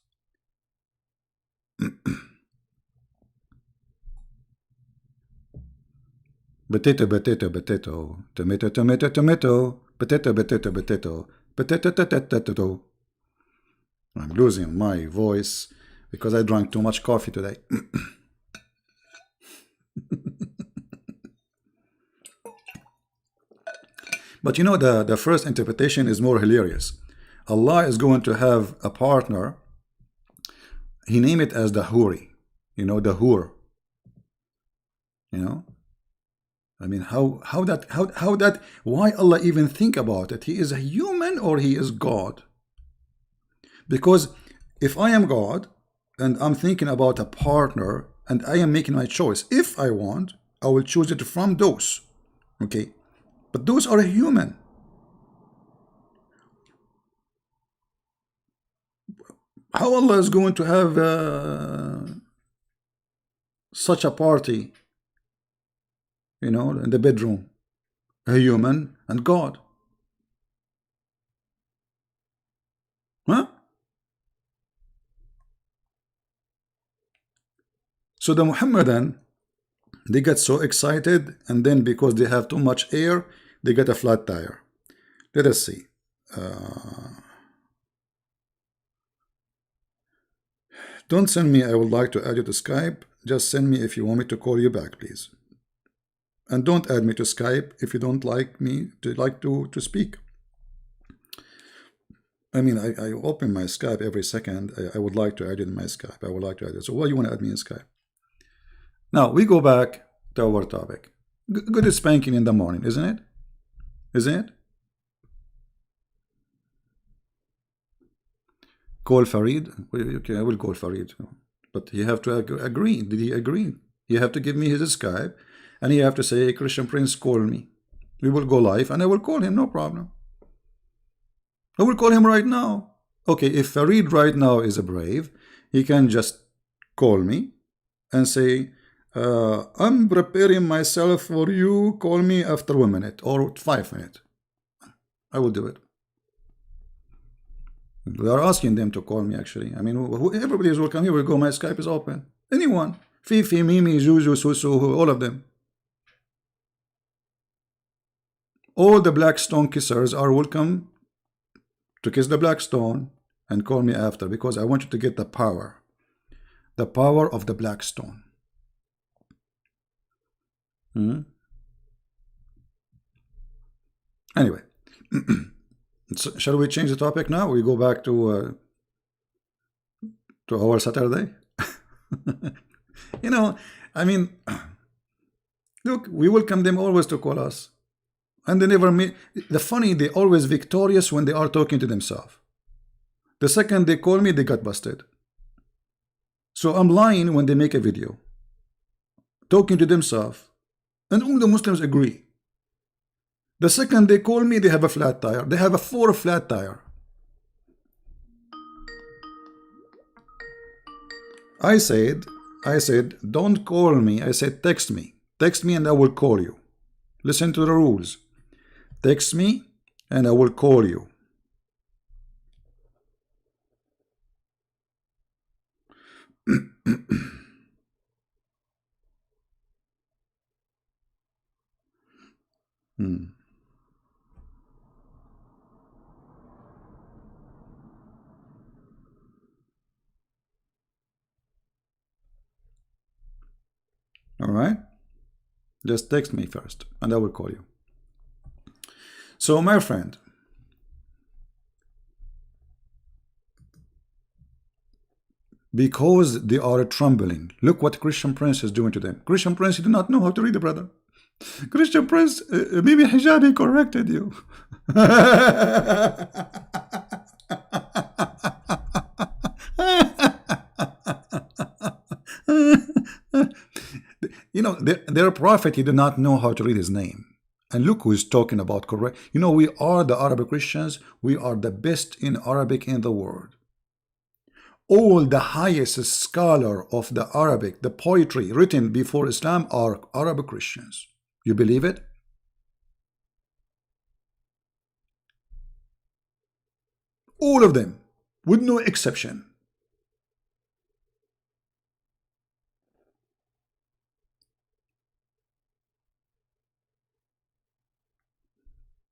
Potato, potato, potato, tomato, tomato, tomato, potato, potato, potato, potato, potato. I'm losing my voice because I drank too much coffee today. But you know, the first interpretation is more hilarious. Allah is going to have a partner. He named it as the Huri. You know, the Hur. You know? I mean, how that, why Allah even think about it? He is a human or he is God? Because if I am God and I'm thinking about a partner and I am making my choice, if I want, I will choose it from those. Okay? But those are human. How Allah is going to have such a party, you know, in the bedroom, a human and God? Huh? So the Muhammadan, they get so excited, and then because they have too much air, they get a flat tire. Let us see. Don't send me, I would like to add you to Skype. Just send me if you want me to call you back, please. And don't add me to Skype if you don't like me to speak. I mean, I open my Skype every second. I would like to add you in my Skype. I would like to add it. So why you want to add me in Skype? Now, we go back to our topic. Good spanking in the morning, isn't it? Isn't it? Call Farid. Okay, I will call Farid. But he have to agree. Did he agree? He have to give me his Skype. And he have to say, hey, Christian Prince, call me. We will go live and I will call him, no problem. I will call him right now. Okay, if Farid right now is a brave, he can just call me and say, I'm preparing myself for you. Call me after 1 minute or 5 minutes. I will do it. We are asking them to call me, actually. I mean, everybody is welcome. Here we go. My Skype is open. Anyone. Fifi, Mimi, Zuzu, Susu, all of them. All the black stone kissers are welcome to kiss the black stone and call me after, because I want you to get the power of the black stone. Anyway, so shall we change the topic now? We go back to our Saturday. You know, I mean, look, we welcome them always to call us, and they never meet. The funny, they always victorious when they are talking to themselves. The second they call me, they got busted. So I'm lying when they make a video talking to themselves, and all the Muslims agree. The second they call me, they have a flat tire. They have a 4 flat tire. I said, don't call me. I said, text me. Text me and I will call you. Listen to the rules. Text me and I will call you. All right? Just text me first and I will call you. So, my friend, because they are trembling, look what Christian Prince is doing to them. Christian Prince, you do not know how to read, brother. Christian Prince, Bibi Hijabi corrected you. You know, their prophet, he did not know how to read his name. And look who is talking about correct. You know, we are the Arabic Christians. We are the best in Arabic in the world. All the highest scholar of the Arabic, the poetry written before Islam are Arab Christians. You believe it? All of them, with no exception.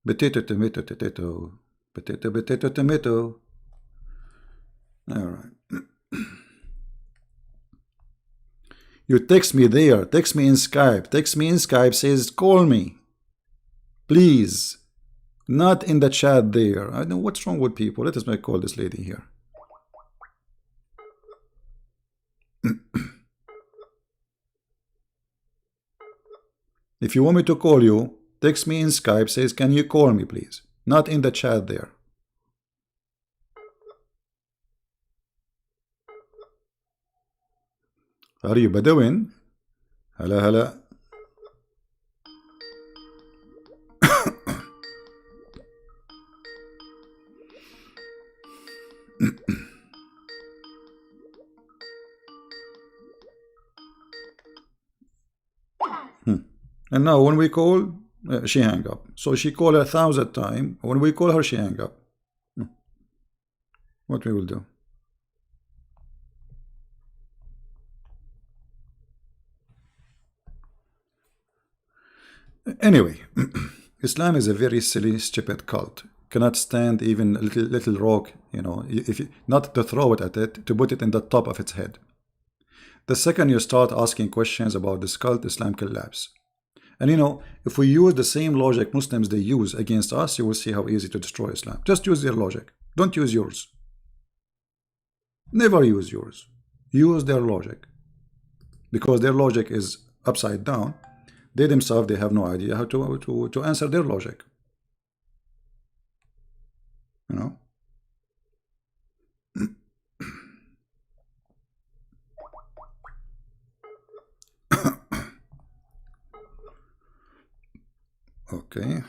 Potato, tomato, potato. Potato, potato, tomato. All right. You text me there. Text me in Skype. Text me in Skype. Says, call me. Please. Not in the chat there. I don't know what's wrong with people. Let us call this lady here. If you want me to call you, text me in Skype. Says, can you call me, please? Not in the chat there. Are you Bedouin? Hello, hello. And now when we call, she hang up. So she called 1,000 times. When we call her, she hang up. What we will do? Anyway, Islam is a very silly, stupid cult. Cannot stand even a little rock, you know, if you, not to throw it at it, to put it in the top of its head. The second you start asking questions about this cult, Islam collapse. And you know, if we use the same logic Muslims they use against us, you will see how easy to destroy Islam. Just use their logic. Don't use yours. Never use yours. Use their logic. Because their logic is upside down. They themselves, they have no idea how to answer their logic. You know? Okay.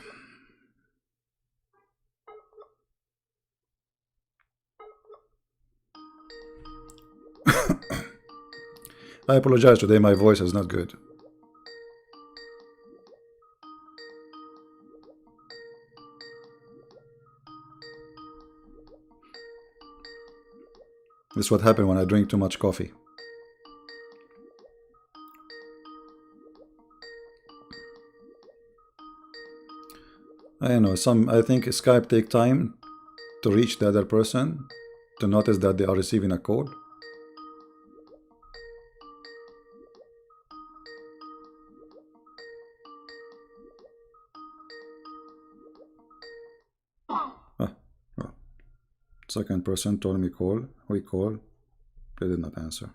I apologize today, my voice is not good. This is what happened when I drink too much coffee. I know I think Skype take time to reach the other person to notice that they are receiving a call. Second person told me call. We call. They did not answer.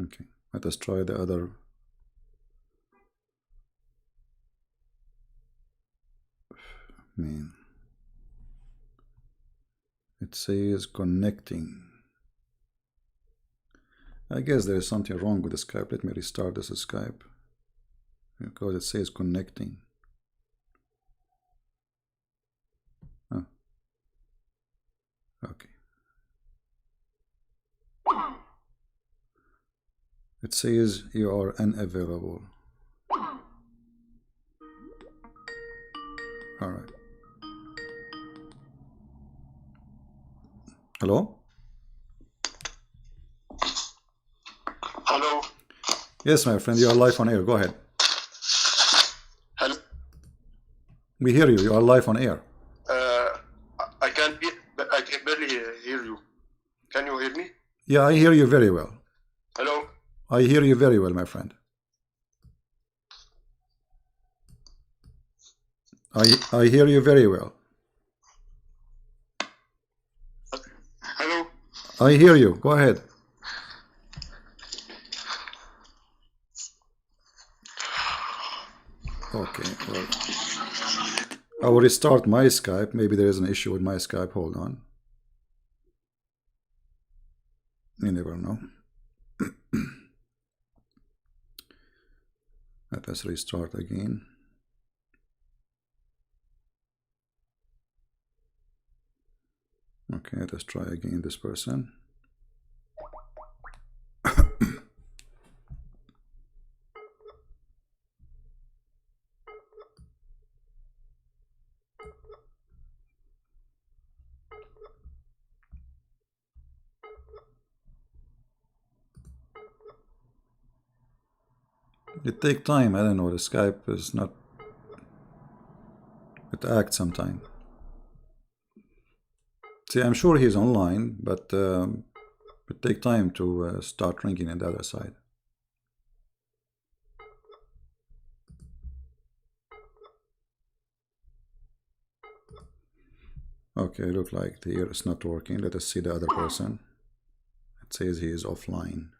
Okay, let us try the other. Man, it says connecting. I guess there is something wrong with the Skype. Let me restart this Skype because it says connecting. Oh. Okay. It says you are unavailable. All right. Hello? Hello? Yes, my friend, you are live on air. Go ahead. Hello? We hear you. You are live on air. I can barely hear you. Can you hear me? Yeah, I hear you very well. Hello? I hear you very well, my friend. I hear you very well. Hello? I hear you. Go ahead. Okay, well, I will restart my Skype. Maybe there is an issue with my Skype. Hold on. You never know. Let us restart again. Okay, let us try again this person. It takes time. I don't know. The Skype is not. It acts sometime. See, I'm sure he's online, but it takes time to start ringing on the other side. Okay, look like the ear is not working. Let us see the other person. It says he is offline.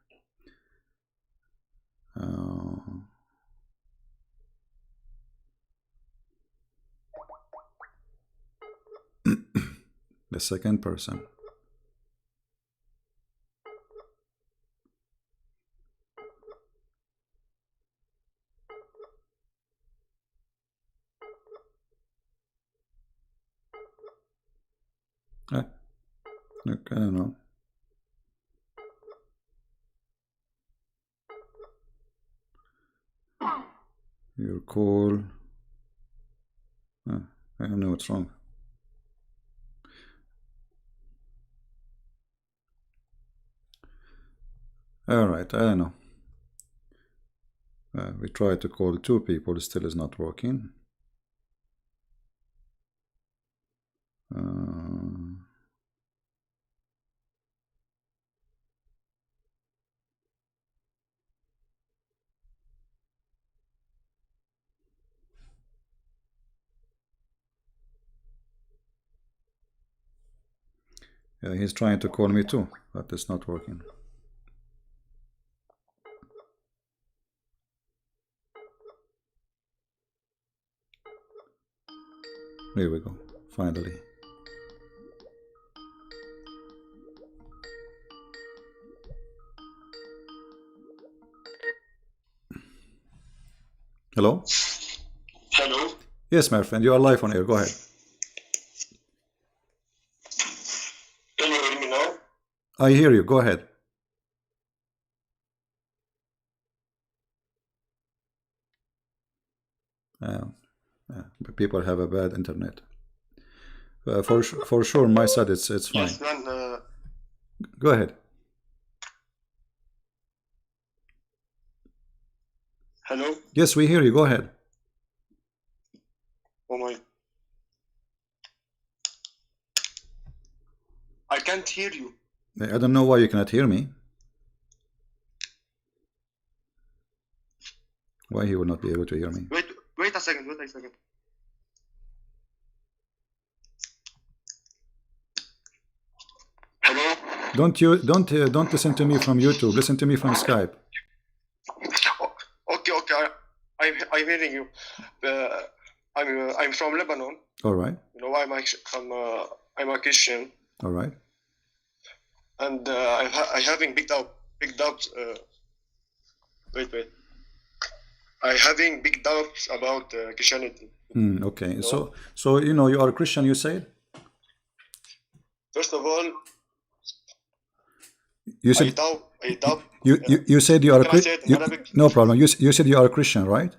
The second person. Look, I don't know. Your call. I don't know what's wrong. Alright, I don't know. We tried to call 2 people, it still is not working. Yeah, he's trying to call me too, but it's not working. Here we go, finally. Hello? Hello. Yes, my friend, you are live on air. Go ahead. Can you hear me now? I hear you. Go ahead. People have a bad internet. For sure, my side it's fine. Yes, man. Go ahead. Hello. Yes, we hear you. Go ahead. Oh my. I can't hear you. I don't know why you cannot hear me. Why he will not be able to hear me? Wait a second. Wait a second. Hello. Don't listen to me from YouTube. Listen to me from Skype. Okay. I'm hearing you. I'm from Lebanon. All right. You know, I'm a Christian. All right. And I'm having big doubts. Wait. I'm having big doubts about Christianity. Okay. You know? So you know you are a Christian. You said. First of all, you said. I doubt. You said you are a Christian. No problem. You said you are a Christian, right?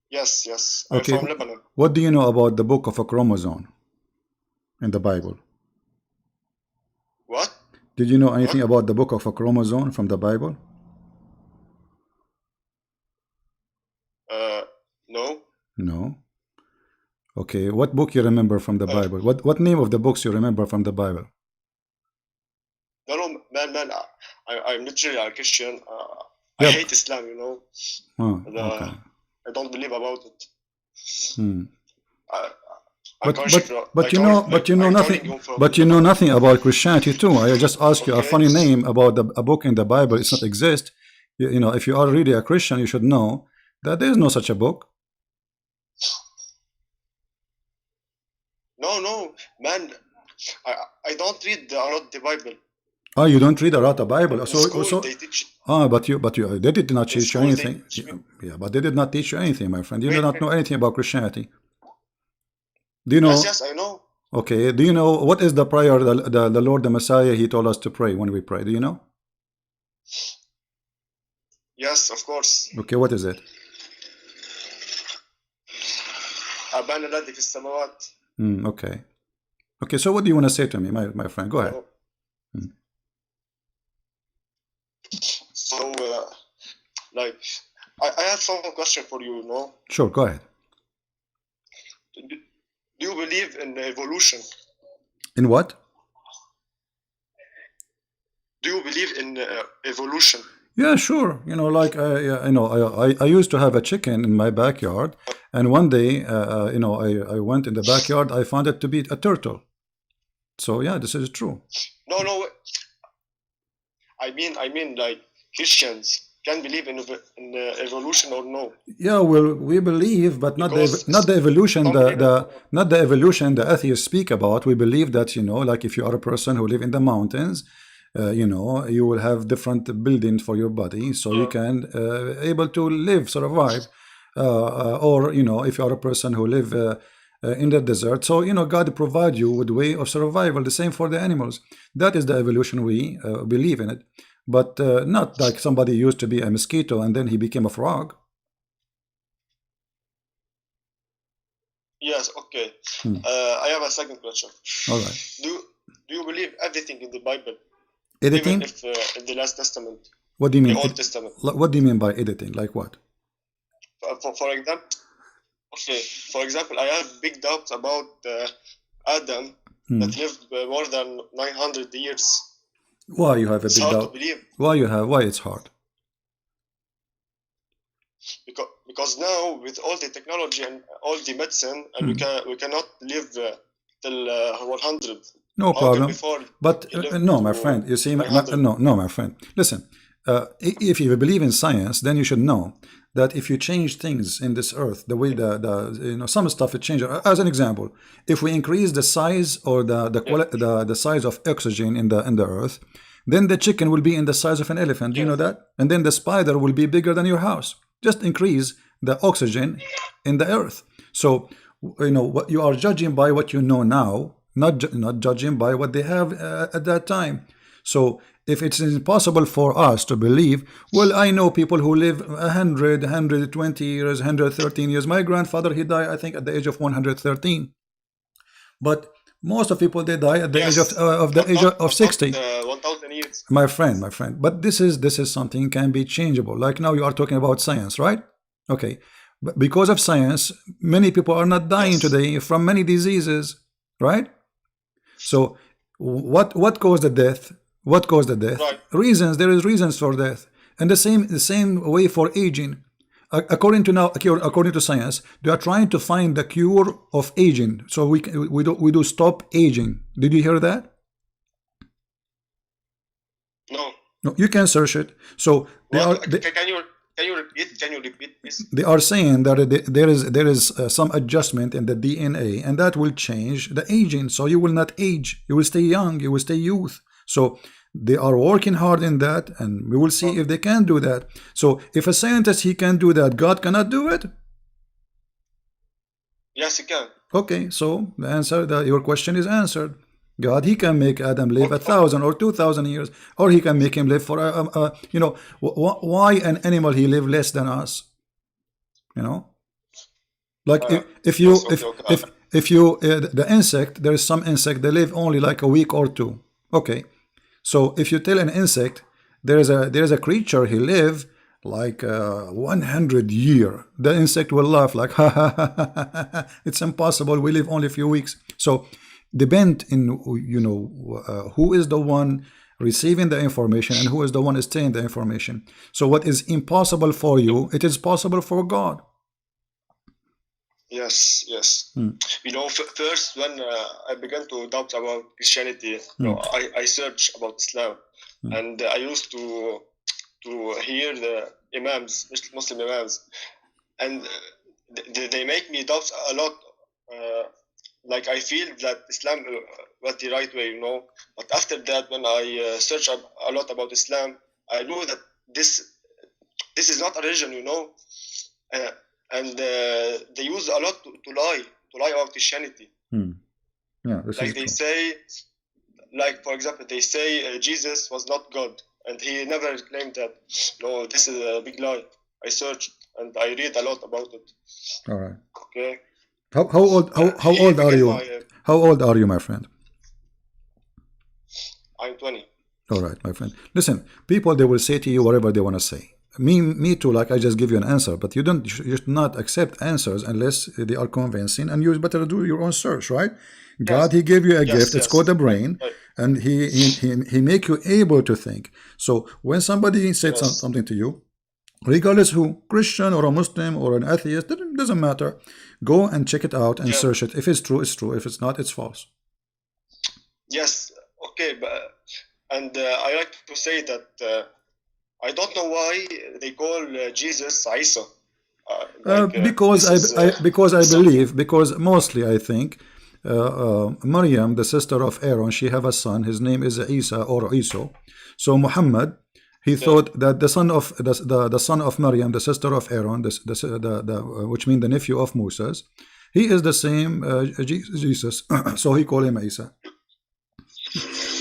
Yes. Okay. I'm from Lebanon. What do you know about the book of a chromosome in the Bible? What? Did you know anything about the book of a chromosome from the Bible? No. No. Okay. What book you remember from the Bible? What name of the books you remember from the Bible? No, man. I'm literally a Christian. I Yep. hate Islam. You know. Oh, okay. I don't believe about it. But you know nothing about Christianity too. I just asked you a funny name about a book in the Bible. It's not exist. You know, if you are really a Christian, you should know that there is no such a book. No, man. I don't read a lot the Bible. Oh, you don't read a lot of Bible. In school, they teach. They did not teach you school, anything. Yeah, but they did not teach you anything, my friend. You do not know anything about Christianity. Do you Yes, know? yes, I know. Okay. Do you know what is the prayer the Lord the Messiah he told us to pray when we pray? Do you know? Yes, of course. Okay. What is it? أبانا الذي في السماوات. Okay. Okay. So what do you want to say to me, my friend? Go ahead. So, so like, I have some question for you. No, Sure. Go ahead. do you believe in evolution? In what? Do you believe in evolution? Yeah, sure. You know, like yeah, I used to have a chicken in my backyard, and one day, I went in the backyard. I found it to be a turtle. So yeah, this is true. No, no. I mean, like Christians can believe in evolution or no? Yeah, well, we believe, but Because not the evolution some the believe not the evolution the atheists speak about. We believe that, like if you are a person who live in the mountains, you will have different buildings for your body, so you can able to live, survive, or if you are a person who live in the desert, so God provide you with way of survival. The same for the animals. That is the evolution we believe in it, but not like somebody used to be a mosquito and then he became a frog. yes, okay. I have a second question. All right. Do you believe everything in the Bible, Editing? even if in the Last Testament, What do you the mean? Old Testament? What do you mean by editing? Like what? For example, okay. For example, I have big doubts about Adam that lived more than 900 years. Why you have a It's big hard to doubt? believe Why it's hard? because now with all the technology and all the medicine, and we cannot live till 100. No How can problem. before But he lived no, to my friend, you see, 900? no, my friend. Listen, if you believe in science, then you should know that if you change things in this earth, the way some stuff it changes. As an example, if we increase the size or the size of oxygen in the earth, then the chicken will be in the size of an elephant. Do you know that? And then the spider will be bigger than your house. Just increase the oxygen in the earth. So what you are judging by what you know now, not judging by what they have at that time. So if it's impossible for us to believe, well, I know people who live 100, 120 years, 113 years. My grandfather, he died, I think, at the age of 113. But most of people, they die at the age of 60. 1,000 years. My friend. But this is something can be changeable. Like now you are talking about science, right? Okay. But because of science, many people are not dying today from many diseases, right? So what caused the death? What caused the death? Right. Reasons. There is reasons for death. And the same way for aging. According to science, they are trying to find the cure of aging. So we do stop aging. Did you hear that? No. No, you can search it. So Can you repeat this? they are saying that there is some adjustment in the DNA, and that will change the aging. So you will not age. You will stay young. You will stay youth. So they are working hard in that, and we will see if they can do that. So if a scientist he can do that, God cannot do it. Yes, he can. Okay, so the answer that your question is answered. God, he can make Adam live 1,000 or 2,000 years, or he can make him live for why an animal he live less than us? Like if you the insect, there is some insect they live only like a week or two. Okay, so if you tell an insect there is a creature he live like 100 year, the insect will laugh like ha ha ha. It's impossible. We live only a few weeks. So depend in who is the one receiving the information and who is the one staying the information. So what is impossible for you, it is possible for God. Yes. First when I began to doubt about Christianity, I searched about Islam, and I used to hear the imams, Muslim imams, and they make me doubt a lot. Like I feel that Islam was the right way, But after that, when I search a lot about Islam, I know that this is not a religion, and they use a lot to lie about Christianity. Yeah, this Like is they true. say, like for example, they say Jesus was not God, and he never claimed that. No, this is a big lie. I searched and I read a lot about it. All right. Okay. How old how Here old are begin you? my. How old are you, my friend? I'm 20. All right, my friend. Listen, people, they will say to you whatever they want to say. Me too. Like I just give you an answer, but you should not accept answers unless they are convincing, and you better do your own search, right? God, Yes. He gave you a gift. Yes. It's called Yes. a Right. brain, Right. and He make you able to think. So when somebody said Yes. something to you, regardless who, Christian or a Muslim or an atheist, doesn't matter. Go and check it out and Yeah. search it. If it's true, it's true. If it's not, it's false. Yes. Okay. But and I like to say that I don't know why they call Jesus Isa. Because I something. believe, because mostly I think Maryam, the sister of Aaron, she have a son. His name is Isa or Iso. So Muhammad, he Yeah. thought that the son of the son of Maryam, the sister of Aaron, which means the nephew of Moses, he is the same Jesus. So he called him Isa,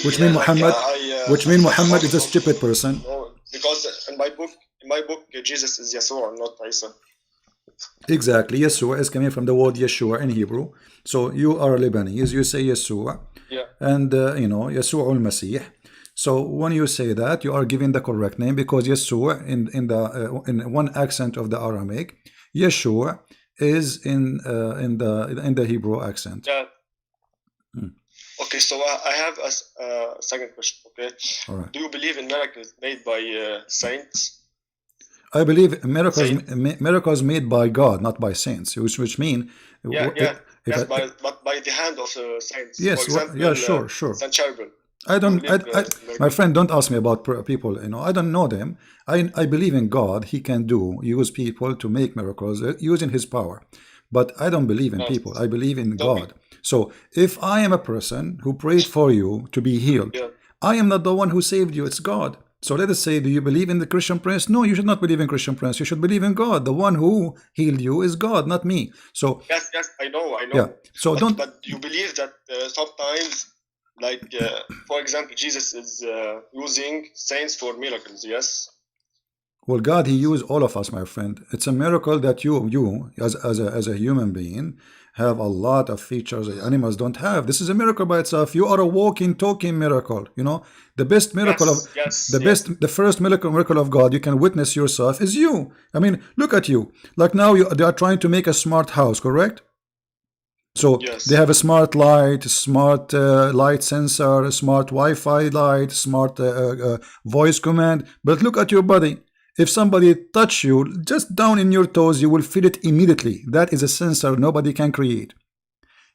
which Yeah. means Like Muhammad, I thought Muhammad about is it a also. stupid person. No, because in my book, Jesus is Yeshua, not Isa. Exactly, Yeshua is coming from the word Yeshua in Hebrew. So you are Lebanese, you say Yeshua, Yeah. and Yeshua al-Masih. So when you say that, you are giving the correct name, because Yeshua in one accent of the Aramaic, Yeshua is in the Hebrew accent. Yeah. Okay, so I have a second question. Okay, All right. do you believe in miracles made by saints? I believe miracles Saint? miracles made by God, not by saints, which mean Yeah, yeah, if yes, I, but by the hand of saints. For yes, yeah, example, sure. Saint Charbel. I You don't. believe in My miracles? friend, don't ask me about people. I don't know them. I believe in God. He can use people to make miracles using His power. But I don't believe in No, people. I believe in no, God. So if I am a person who prayed for you to be healed, yeah, I am not the one who saved you. It's God. So let us say, do you believe in the Christian Prince? No, you should not believe in Christian Prince. You should believe in God. The one who healed you is God, not me. So yes, I know, yeah. So don't. but you believe that sometimes, like for example, Jesus is using saints for miracles. Yes. Well, God, He used all of us, my friend. It's a miracle that you as a human being, have a lot of features that animals don't have. This is a miracle by itself. You are a walking, talking miracle. The best miracle of Yes, yes, yes. the first miracle of God you can witness yourself is you. I mean, look at you. Like now, they are trying to make a smart house, correct? So they Yes. have a smart light, smart light sensor, a smart Wi-Fi light, smart voice command. But look at your body. If somebody touch you just down in your toes, you will feel it immediately. That is a sensor nobody can create.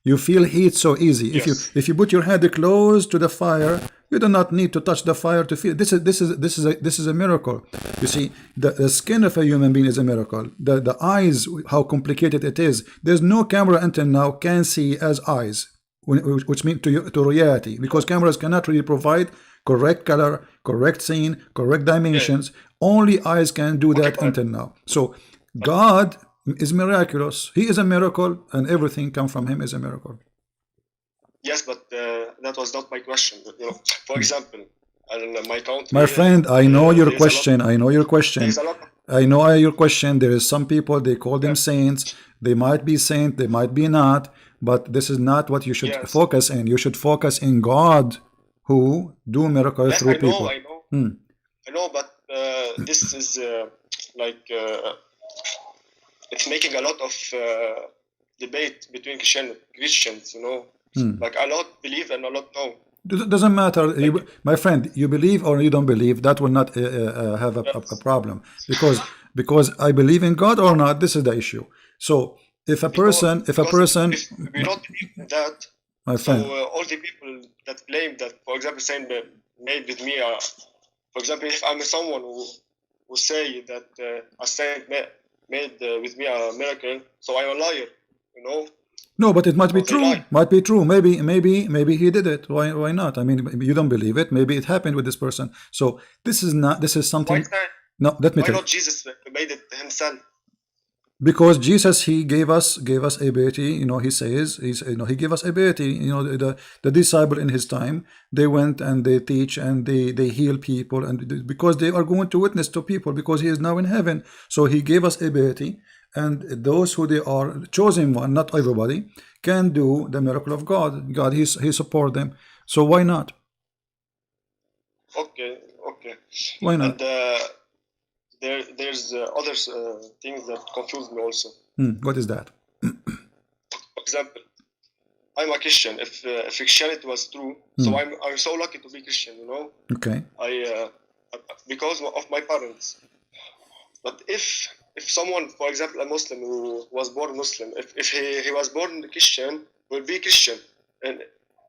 You feel heat so easy. Yes. If you put your hand close to the fire, you do not need to touch the fire to feel. This is a miracle. You see, the skin of a human being is a miracle. The eyes, how complicated it is. There's no camera until now can see as eyes, which means to reality, because cameras cannot really provide correct color, correct scene, correct Yeah. dimensions. Only eyes can do Okay, that until now. So God is miraculous. He is a miracle, and everything come from Him is a miracle. yes, but that was not my question. For example, in my country, My friend, I know your there's a lot. question. I know your question. There's a lot. I know your question. There is some people, they call them Yeah. saints. They might be saint, they might be not. But this is not what you should Yes. focus in. You should focus in God, who do miracles Yes, through I know, people. I know, but this is like it's making a lot of debate between Christians. Like a lot believe and a lot no. Doesn't matter, my friend. You believe or you don't believe, that will not have a problem, because I believe in God or not. This is the issue. So if a person, If we don't believe in that, my so friend, all the people that claim that, for example, saying that made with me, for example, if I'm someone who say that a saint made with me a miracle, so I'm a liar, no, but it might be So they true. lie. Might be true. Maybe he did it. Why not? I mean, you don't believe it. Maybe it happened with this person. So this is not. This is Why something. not? No, let me Why tell you. not Jesus made it himself? Because Jesus, he gave us ability. He says he gave us ability. The disciple in his time, they went and they teach and they heal people, and because they are going to witness to people, because he is now in heaven. So he gave us ability, and those who they are chosen one, not everybody, can do the miracle of God. He support them. So why not? Okay. Why not? And there's other things that confuse me also. What is that? For example, I'm a Christian. If Christianity was true, so I'm so lucky to be Christian. Okay. I because of my parents. But if someone, for example, a Muslim who was born Muslim, if he was born Christian, will be Christian,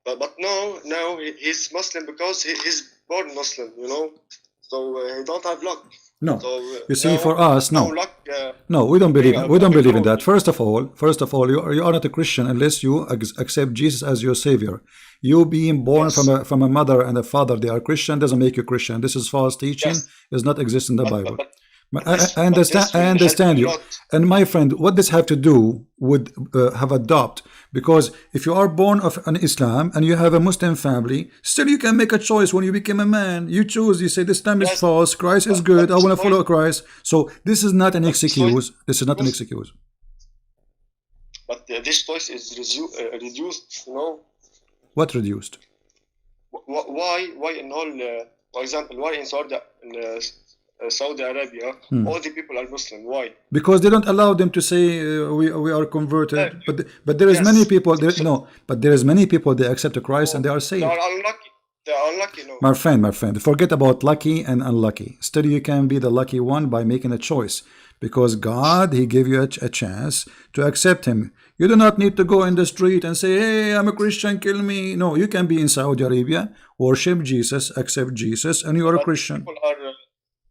but now he's Muslim because he's born Muslim. So he don't have luck. No, So you see, for us, no, luck. no, we don't believe. We don't believe in that. First of all, you are not a Christian unless you accept Jesus as your savior. You being born from a mother and a father, they are Christian, doesn't make you Christian. This is false teaching. Does not exist in the Bible. I understand you. And my friend, what does have to do with have adopt? Because if you are born of an Islam and you have a Muslim family, still you can make a choice when you become a man. You choose, you say, this time is false, Christ is good, I want to follow Christ. So this is not an excuse. This is not an excuse. But this choice is reduced, What reduced? Why in all, for example, why in Saudi Arabia, all the people are Muslim? Why? Because they don't allow them to say we are converted. But there is many people. But there is many people they accept Christ and they are saved. They are unlucky. They are unlucky. No. My friend, forget about lucky and unlucky. Still, you can be the lucky one by making a choice, because God, He gave you a chance to accept Him. You do not need to go in the street and say, "Hey, I'm a Christian, kill me." No, you can be in Saudi Arabia, worship Jesus, accept Jesus, and you are a Christian. People are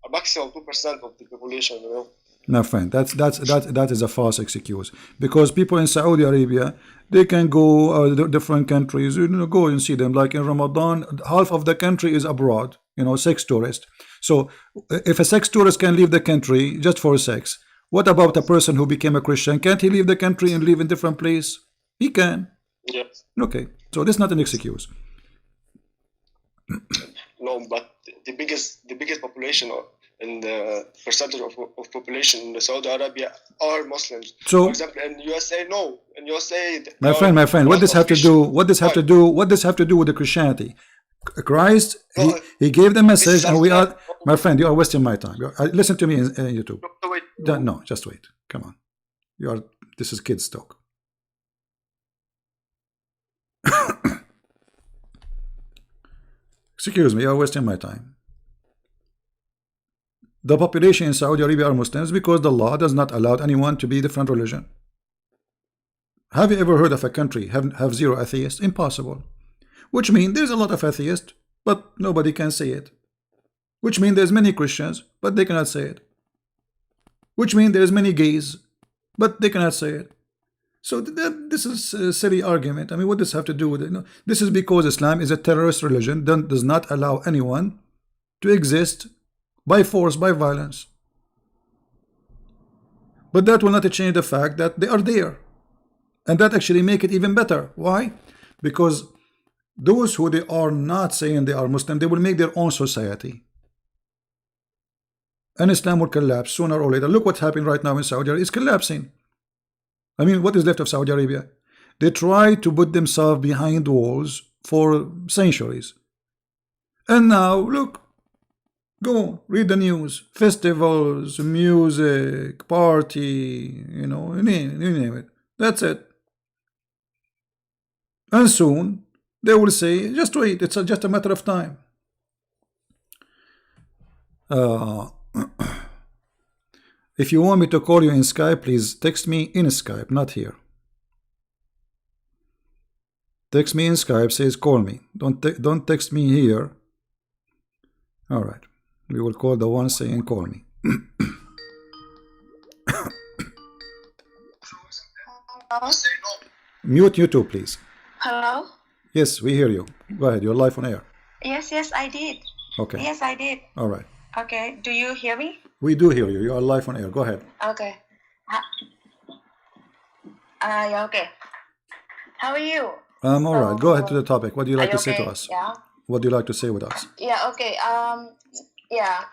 a maximum 2% of the population. My friend, that is a false excuse, because people in Saudi Arabia, they can go different countries, go and see them. Like in Ramadan, half of the country is abroad, sex tourist. So if a sex tourist can leave the country just for sex, what about a person who became a Christian? Can't he leave the country and live in different place? He can. Yes. Okay, so this is not an excuse. No, but the biggest population and the percentage of population in Saudi Arabia are Muslims. So, for example, in USA, no. In USA, my friend, what does have to do? What does have to do? What does have to do with the Christianity? Christ, he gave the message, and we are. My friend, you are wasting my time. Listen to me in YouTube. No, just wait. Come on, This is kids talk. Excuse me, you are wasting my time. The population in Saudi Arabia are Muslims because the law does not allow anyone to be different religion. Have you ever heard of a country have zero atheists? Impossible. Which means there's a lot of atheists, but nobody can say it. Which means there's many Christians, but they cannot say it. Which means there's many gays, but they cannot say it. So this is a silly argument. I mean, what does this have to do with it? No, this is because Islam is a terrorist religion that does not allow anyone to exist by force, by violence. But that will not change the fact that they are there. And that actually make it even better. Why? Because those who they are not saying they are Muslim, they will make their own society. And Islam will collapse sooner or later. Look what's happening right now in Saudi Arabia. It's collapsing. I mean, what is left of Saudi Arabia? They try to put themselves behind walls for centuries. And now, look, go read the news. Festivals, music, party, you name it. That's it. And soon, they will say, just wait, it's just a matter of time. If you want me to call you in Skype, please text me in Skype, not here. Text me in Skype, says call me. Don't text me here. All right. We will call the one saying call me. Hello? Mute YouTube, please. Hello? Yes, we hear you. Go ahead. You're live on air. Yes, I did. Okay. Yes, I did. All right. Okay. Do you hear me? We do hear you. You are live on air. Go ahead. Okay. Yeah, okay. How are you? I'm all right. Go ahead to the So, topic. What do you are like you to say to okay? us? Yeah. What do you like to say with us? Yeah, okay. Yeah.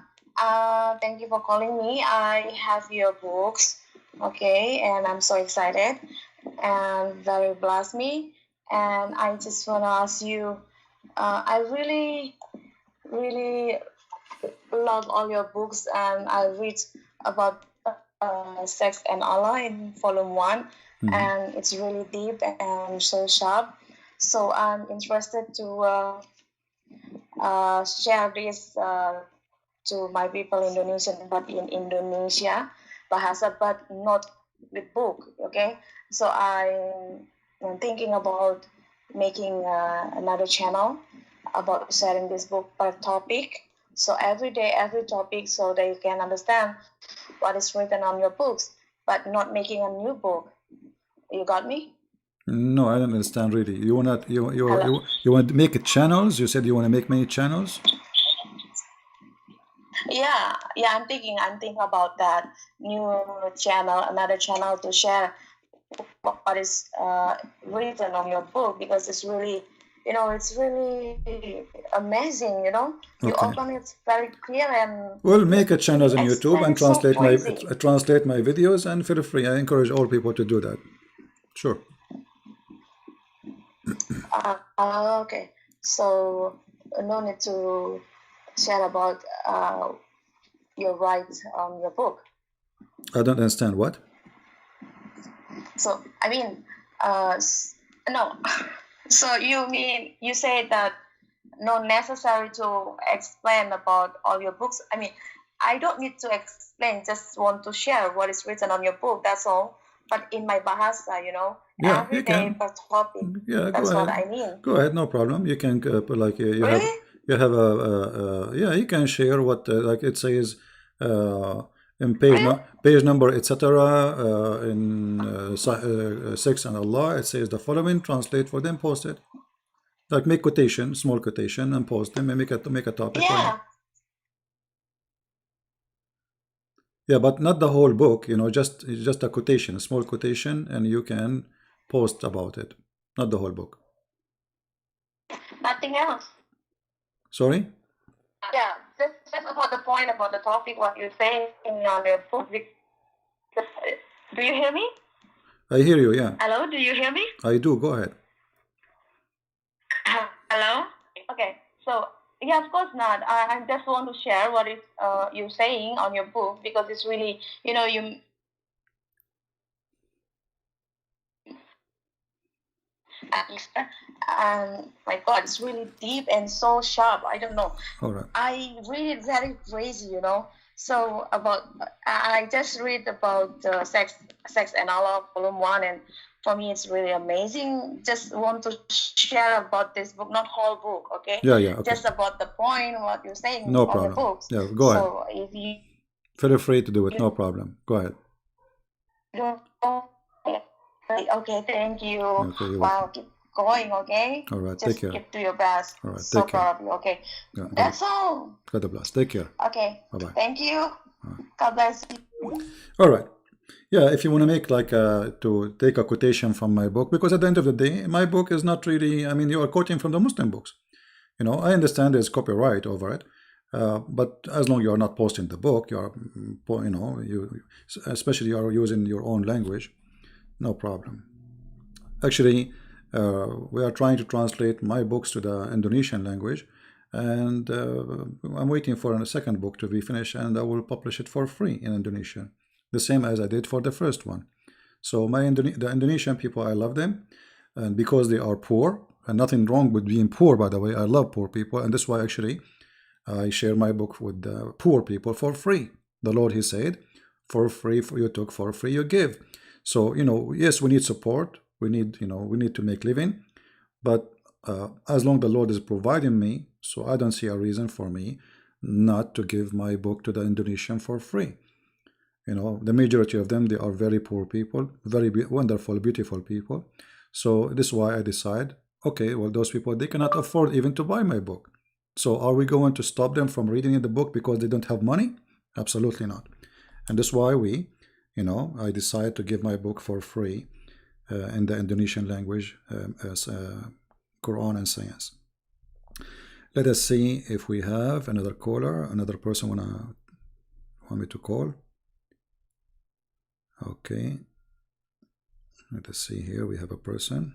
Thank you for calling me. I have your books. Okay, and I'm so excited and very blessed me. And I just wanna ask you, I really love all your books, and I read about sex and Allah in volume one, and it's really deep and so sharp. So I'm interested to share this to my people Indonesian, but in Indonesia bahasa, but not with book. Okay, so I'm thinking about making another channel about sharing this book per topic. So every day, every topic, so they can understand what is written on your books, but not making a new book. You got me? No, I don't understand really. You wanna Hello. you want to make it channels? You said you want to make many channels? Yeah, yeah. I'm thinking about that new channel, another channel to share what is written on your book, because it's really, it's really amazing. You Okay. open it very clear and Well, make a channel on YouTube explain and it so crazy. translate my videos, and feel free. I encourage all people to do that. Sure. Okay, so no need to share about your rights on your book. I don't understand what. So I mean, no. So you mean you say that not necessary to explain about all your books? I mean, I don't need to explain. Just want to share what is written on your book. That's all. But in my bahasa, Yeah, every you day can. per topic. Yeah, go That's what ahead. I mean. Go ahead, no problem. You can put like Really? you have yeah, you can share what like it says uh, in Really? page number etc. In six and Allah it says the following. Translate for them, post it. Like make quotation, small quotation, and post them and make a topic. Why not? Yeah. Yeah, but not the whole book. Just a quotation, a small quotation, and you can post about it. Not the whole book. Nothing else. Sorry. Yeah. Just about the point about the topic. What you're saying on your book. Do you hear me? I hear you. Yeah, Hello. Do you hear me? I do. Go ahead. Hello? Okay, so yeah, of course not. I just want to share what is you saying on your book, because it's really, you my God, it's really deep and so sharp. I don't know. All right. I read it very crazy. So about I just read about sex and Allah volume one, and for me it's really amazing. Just want to share about this book, not whole book, okay? Yeah, yeah. Okay. Just about the point what you're saying No on your problem. books. Yeah, go ahead. So if you Feel free to do it. No problem. Go ahead. don't, okay, thank you. Okay, you're welcome. Wow, keep going, okay? All right. Just Take care. keep do your best. All right. So Take care. proud of you. Okay, Yeah, that's all. God bless. Take care. Okay. Bye bye. Thank you. God bless you. All right. Yeah, if you want to make like to take a quotation from my book, because at the end of the day, my book is not really. I mean, you are quoting from the Muslim books. I understand there's copyright over it, but as long as you are not posting the book, you are, especially you are using your own language, no problem. Actually, we are trying to translate my books to the Indonesian language, and I'm waiting for a second book to be finished, and I will publish it for free in Indonesian, the same as I did for the first one. So the Indonesian people, I love them, and because they are poor, and nothing wrong with being poor, by the way, I love poor people, and that's why actually I share my book with the poor people for free. The Lord, He said, for free you took, for free you give. So yes, we need support. We need to make living, but as long the Lord is providing me, so I don't see a reason for me not to give my book to the Indonesian for free. The majority of them, they are very poor people, very wonderful, beautiful people. So this is why I decide, okay, well, those people, they cannot afford even to buy my book. So are we going to stop them from reading the book because they don't have money? Absolutely not. And that's why we, I decided to give my book for free in the Indonesian language as Quran and Science. Let us see if we have another caller, another person want me to call. Okay. Let us see here. We have a person.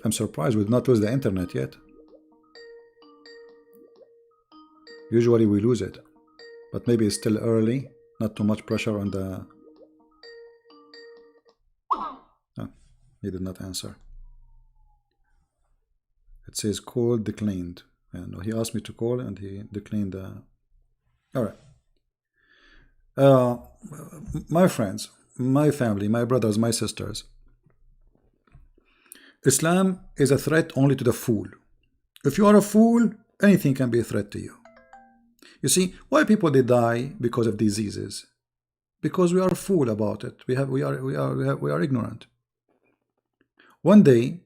I'm surprised we've not lost the internet yet. Usually we lose it, but maybe it's still early. Not too much pressure on the... Oh, he did not answer. It says call declined. And he asked me to call and he declined the... All right. My friends, my family, my brothers, my sisters, Islam is a threat only to the fool. If you are a fool, anything can be a threat to you. You see, why people they die because of diseases? Because we are a fool about it. We are ignorant. One day,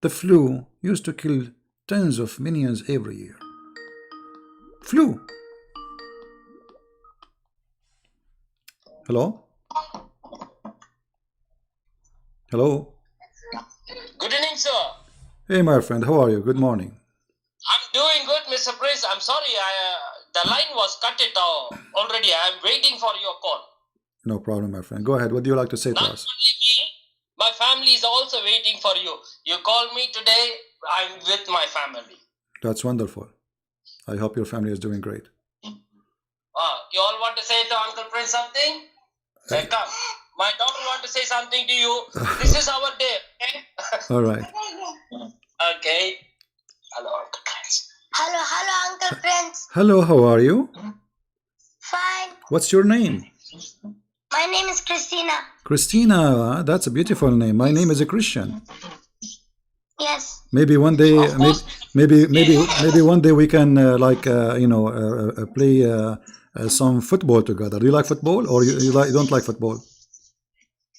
the flu used to kill tens of millions every year. Flu. Hello? Hello? Good evening, sir. Hey, my friend, how are you? Good morning. I'm doing good, Mr. Prince. I'm sorry, the line was cut already. I'm waiting for your call. No problem, my friend. Go ahead. What do you like to say to Not us? only me, my family is also waiting for you. You called me today. I'm with my family. That's wonderful. I hope your family is doing great. You all want to say to Uncle Prince something? Say, come. My daughter want to say something to you. This is our day, okay? All right. Okay. Hello, Uncle Prince. Hello, Uncle Prince. Hello, how are you? Fine. What's your name? My name is Christina. Christina. That's a beautiful name. My name is a Christian. Yes. Maybe one day, maybe one day we can play some football together. Do you like football, or you don't like football?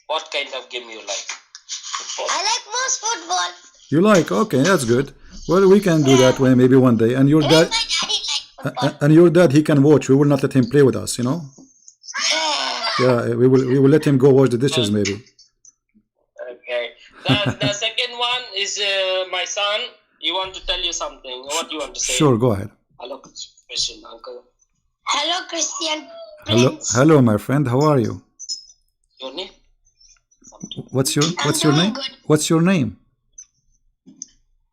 What kind of game you like? Football? I like most football. You like? Okay, that's good. Well, we can do that way maybe one day. And your Even dad, my daddy likes football. and your dad, he can watch. We will not let him play with us. Yeah, we will let him go wash the dishes maybe. Okay. The second one is my son. He want to tell you something. What you want to say? Sure, go ahead. Hello, Christian uncle. Hello, Christian Hello, Prince. hello, my friend. How are you? Your name? What's your doing name? good. What's your name?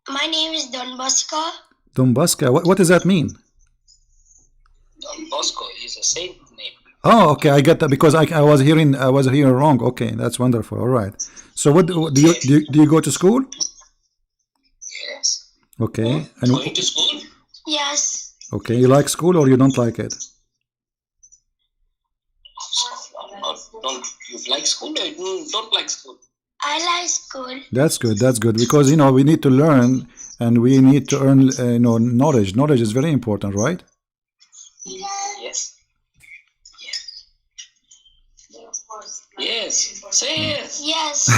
My name is Don Bosco. Don Bosco. What does that mean? Don Bosco is a saint name. Oh, okay, I get that because I was hearing wrong. Okay, that's wonderful. All right. So what do you go to school? Yes. Okay. And Going to school? Yes. okay, you like school or you don't like it? Don't you like school or you don't like school? I like school. That's good. That's good because we need to learn and we need to earn knowledge. Knowledge is very important, right? Yes. Yes. Say yes. Yes.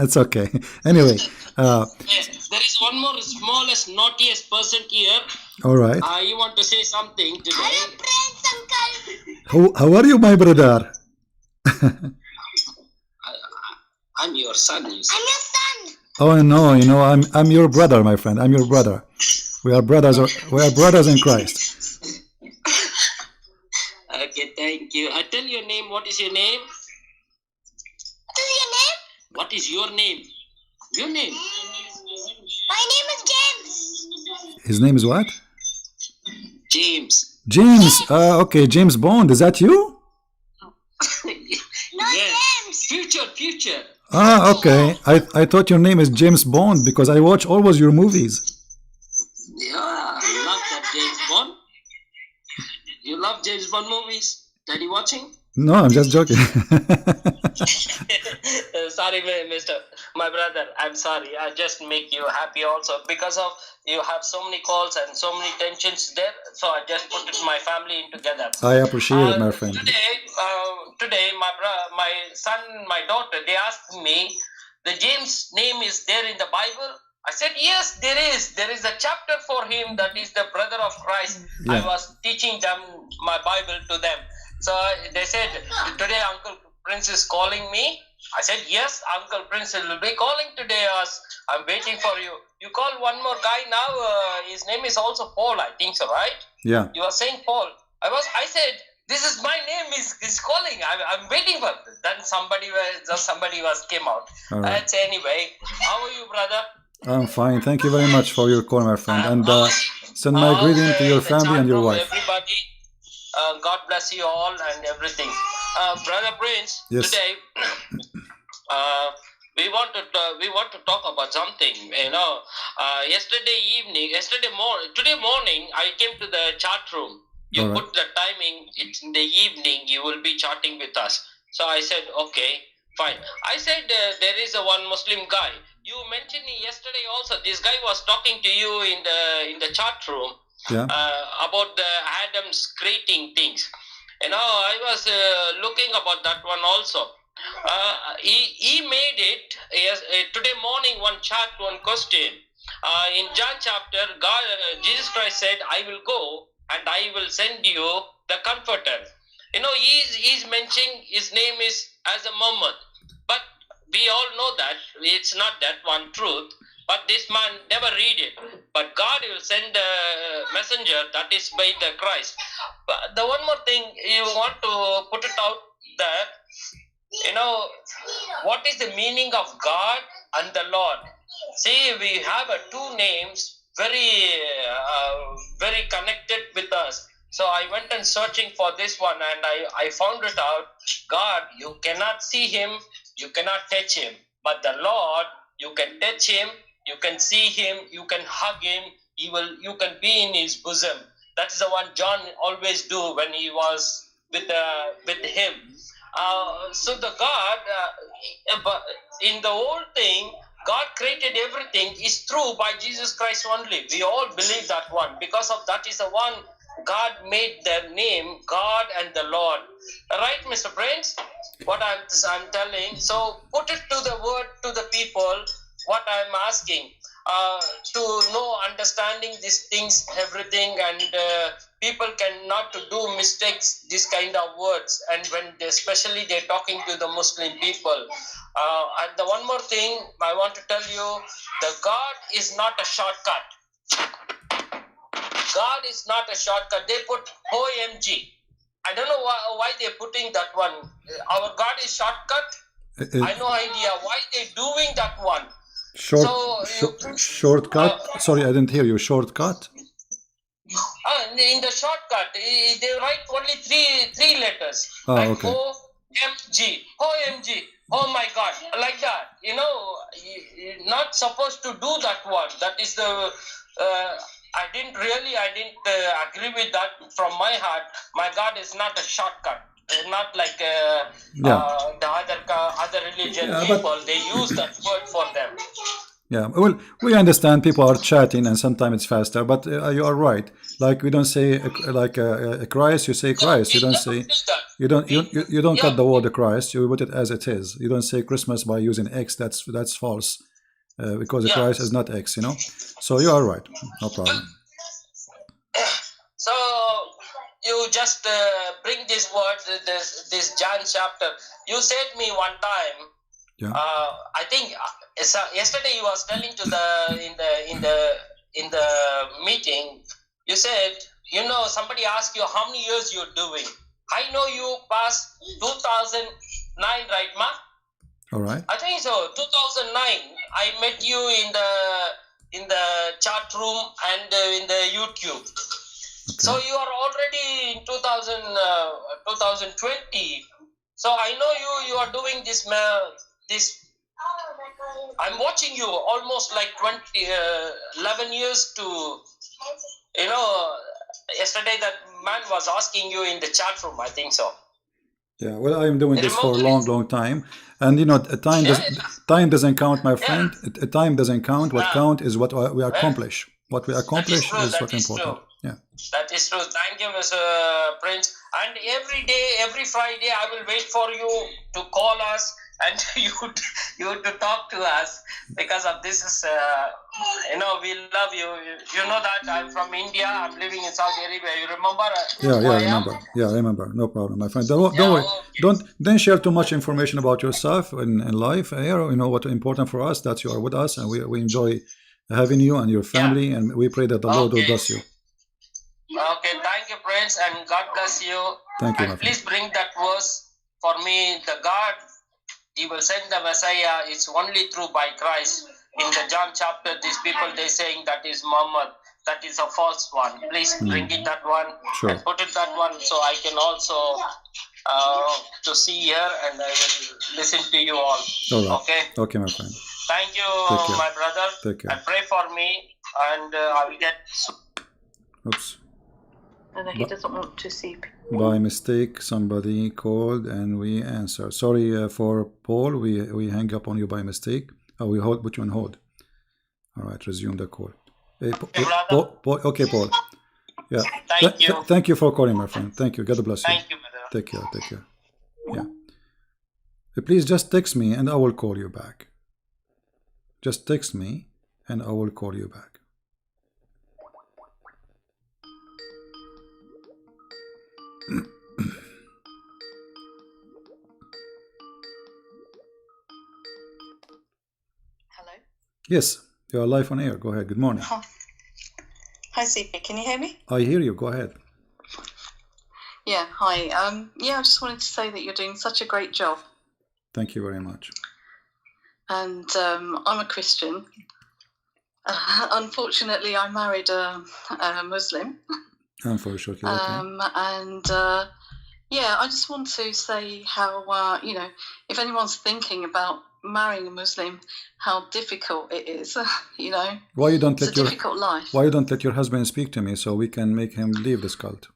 It's okay. Anyway, Yes. There is one more smallest, naughtiest person here. all right. You want to say something today? Hello, Prince Uncle. How are you, my brother? I'm your son, you see. I'm your son. Oh no, I'm your brother, my friend. I'm your brother. We are brothers. We are brothers in Christ. Okay, thank you. I tell your name. What is your name? What is your name? What is your name? Your name? My name is James. His name is what? James. James. Okay, James Bond. Is that you? No, Yes. James. Future. Okay. I thought your name is James Bond because I watch always your movies. Yeah, I love that James Bond. You love James Bond movies? Daddy watching? No, I'm just joking. Sorry, Mr. My brother. I'm sorry. I just make you happy also because of you have so many calls and so many tensions there. So I just put my family in together. I appreciate it, my friend. Today, my son, my daughter, they asked me, the James name is there in the Bible. I said, yes, there is. There is a chapter for him that is the brother of Christ. Yeah. I was teaching them my Bible to them. So they said, today Uncle Prince is calling me. I said, yes, Uncle Prince will be calling today us. I'm waiting for you. You call one more guy now. His name is also Paul, I think so, right? Yeah. You are saying Paul. I said, this is my name is calling. I'm waiting for it. Then somebody came out. All right. Anyway, how are you, brother? I'm fine. Thank you very much for your call, my friend. And send my greeting to your family and your wife. Everybody, God bless you all and everything. Brother Prince, yes. Today we want to talk about something. Today morning, I came to the chat room. You All right. put the timing. It's in the evening. You will be chatting with us. So I said, okay, fine. I said there is a one Muslim guy. You mentioned yesterday also. This guy was talking to you in the chat room. Yeah. About the Adam's creating things. I was looking about that one also. He made it today morning. One chat, one question. In John chapter, Jesus Christ said, "I will go and I will send you the Comforter." He's mentioning his name is as a Muhammad, but we all know that it's not that one truth. But this man never read it. But God will send a messenger that is by the Christ. But the one more thing you want to put it out that, what is the meaning of God and the Lord? See, we have two names very connected with us. So I went and searching for this one and I found it out. God, you cannot see him, you cannot touch him. But the Lord, you can touch him, you can see him, you can hug him, you can be in his bosom. That is the one John always do when he was with him. So the God, in the whole thing, God created everything is true by Jesus Christ only. We all believe that one. Because of that is the one God made their name, God and the Lord. Right, Mr. Prince? What I'm telling. So put it to the word to the people, what I'm asking. To know, understanding these things, everything, and people cannot to do mistakes, this kind of words, and when especially they're talking to the Muslim people. And the one more thing I want to tell you, the God is not a shortcut. God is not a shortcut. They put OMG. I don't know why they're putting that one. Our God is shortcut. I no idea why they're doing that one. Shortcut? Sorry, I didn't hear you. Shortcut? In the shortcut, they write only three letters. Okay. OMG. OMG. Oh my God. Like that. You're not supposed to do that one. That is the... I didn't agree with that from my heart. My God is not a shortcut. Not like the other religion people. They use that word for them. Yeah, well, we understand people are chatting and sometimes it's faster, but you are right. Like we don't say Christ, you say Christ. You don't say you don't cut the word Christ. You put it as it is. You don't say Christmas by using X. That's false, because the Christ is not X. So you are right. No problem. So you just bring this word, this John chapter. You said me one time. Yeah. I think yesterday you was telling to in the meeting. You said, somebody asked you how many years you're doing. I know you passed 2009, right, Ma? All right. I think so. 2009. I met you in the chat room and in the YouTube. Okay. So you are already in 2020. So I know you are doing this. I'm watching you almost like 11 years to, yesterday that man was asking you in the chat room, I think so. Yeah, well, I'm doing this for a Remove long time, and you know, time doesn't count, my yeah. friend. Time doesn't count. What Ah, count is what we well, accomplish. What we that is accomplish true. is That what is important. true. Yeah. That is true. Thank you, Mr. Prince. And every day, every Friday, I will wait for you to call us and you to talk to us because of this. Is we love you. You know that I'm from India. I'm living in Saudi Arabia. You remember who Yeah, I am? I remember. No problem, my friend. Don't Yeah. worry. Okay. Don't share too much information about yourself in life. Here, you know what's important for us, that you are with us, and we enjoy having you and your Yeah. family, and we pray that the Lord will Okay. bless you. Okay. Thank you, Prince, and God bless you. Thank you, my And friend. please bring that verse for me. The God, He will send the Messiah. It's only through by Christ. In the John chapter, these people they saying that is Muhammad. That is a false one. Please bring it that one Sure. and put it that one so I can also to see here and I will listen to you all. All right. Okay. Okay, my friend. Thank you, Take care. my brother. Take care. And pray for me, and I will get. Oops. And he doesn't want to see people. By mistake, somebody called and we answer. Sorry for Paul. We hang up on you by mistake. We put you on hold. All right, resume the call. Hey, Paul. Okay, Paul. Yeah. Thank you. Thank you for calling, my friend. Thank you. God bless you. Thank you, brother. Take care. Take care. Yeah. Please just text me and I will call you back. Just text me and I will call you back. Hello? Yes, you are live on air. Go ahead. Good morning. Hi, CP. Can you hear me? I hear you. Go ahead. Yeah, hi. Yeah, I just wanted to say that you're doing such a great job. Thank you very much. And I'm a Christian. Unfortunately, I married a Muslim. Unfortunately, okay. And yeah, I just want to say how, if anyone's thinking about marrying a Muslim, how difficult it is, Why you don't it's let a difficult life. Why you don't let your husband speak to me so we can make him leave this cult?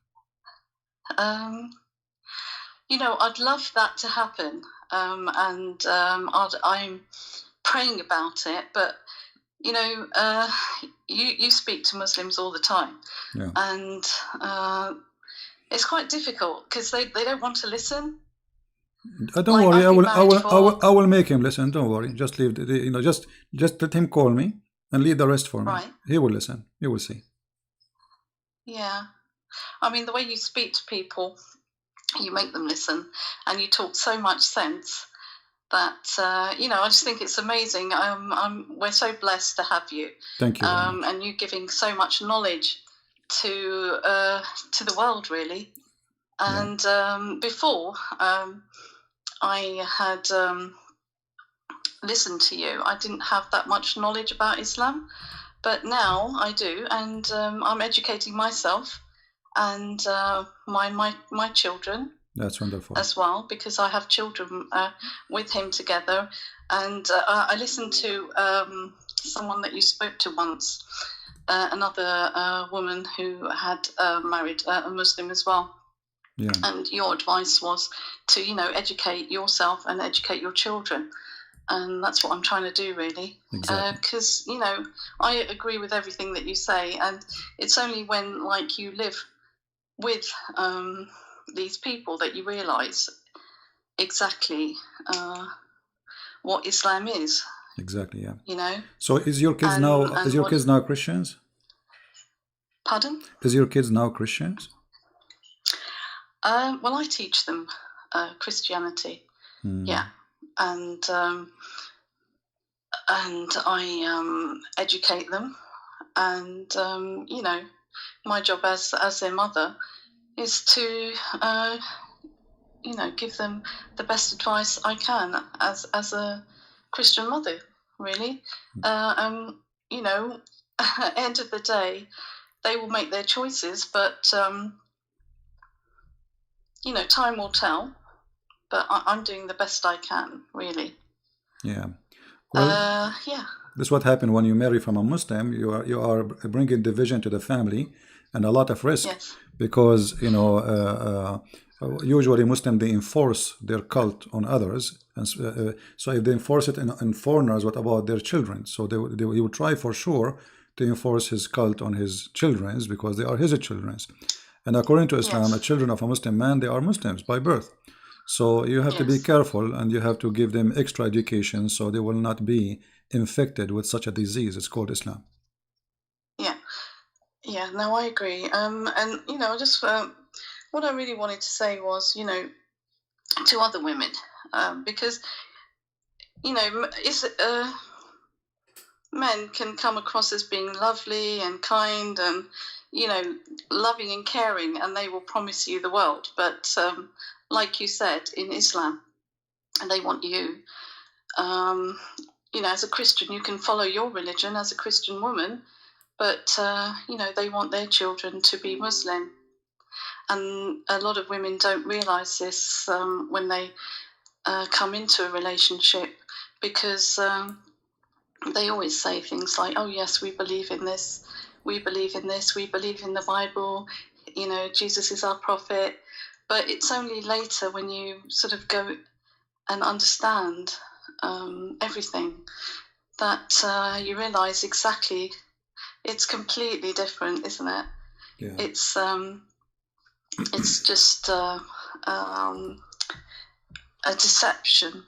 I'd love that to happen. And I'm praying about it, but you speak to Muslims all the time, yeah. And it's quite difficult because they don't want to listen. Don't worry, I will make him listen. Don't worry, just leave just let him call me and leave the rest for me. Right. He will listen. You will see. Yeah, I mean the way you speak to people, you make them listen, and you talk so much sense that I just think it's amazing. We're so blessed to have you. Thank you. And you giving so much knowledge to the world, really. And before I had listened to you, I didn't have that much knowledge about Islam, but now I do, and I'm educating myself and my children. That's wonderful. As well, because I have children with him together, and I listened to someone that you spoke to once, another woman who had married a Muslim as well. Yeah. And your advice was to, educate yourself and educate your children. And that's what I'm trying to do, really. Exactly. Because, I agree with everything that you say. And it's only when, you live with these people that you realise exactly what Islam is. Exactly, yeah. You So is your kids now Christians? Pardon? Is your kids now Christians? Well, I teach them Christianity. Yeah, and I educate them, and my job as their mother is to give them the best advice I can as a Christian mother, really. At the end of the day, they will make their choices, but time will tell. But I'm doing the best I can, really. Yeah. Well, yeah. This is what happened when you marry from a Muslim. You are bringing division to the family and a lot of risk. Yes. Because usually Muslim, they enforce their cult on others, and so if they enforce it in foreigners, what about their children? So he would try for sure to enforce his cult on his children because they are his children. And according to Islam, the children of a Muslim man, they are Muslims by birth. So you have to be careful, and you have to give them extra education so they will not be infected with such a disease. It's called Islam. Yeah, no, I agree. And I just what I really wanted to say was, to other women, because men can come across as being lovely and kind and loving and caring, and they will promise you the world. But like you said, in Islam, and they want you. As a Christian, you can follow your religion as a Christian woman, but they want their children to be Muslim. And a lot of women don't realize this when they come into a relationship, because they always say things like, oh yes, we believe in this, we believe in this, we believe in the Bible, Jesus is our prophet. But it's only later when you sort of go and understand everything that you realize exactly it's completely different, isn't it? Yeah. It's just a deception.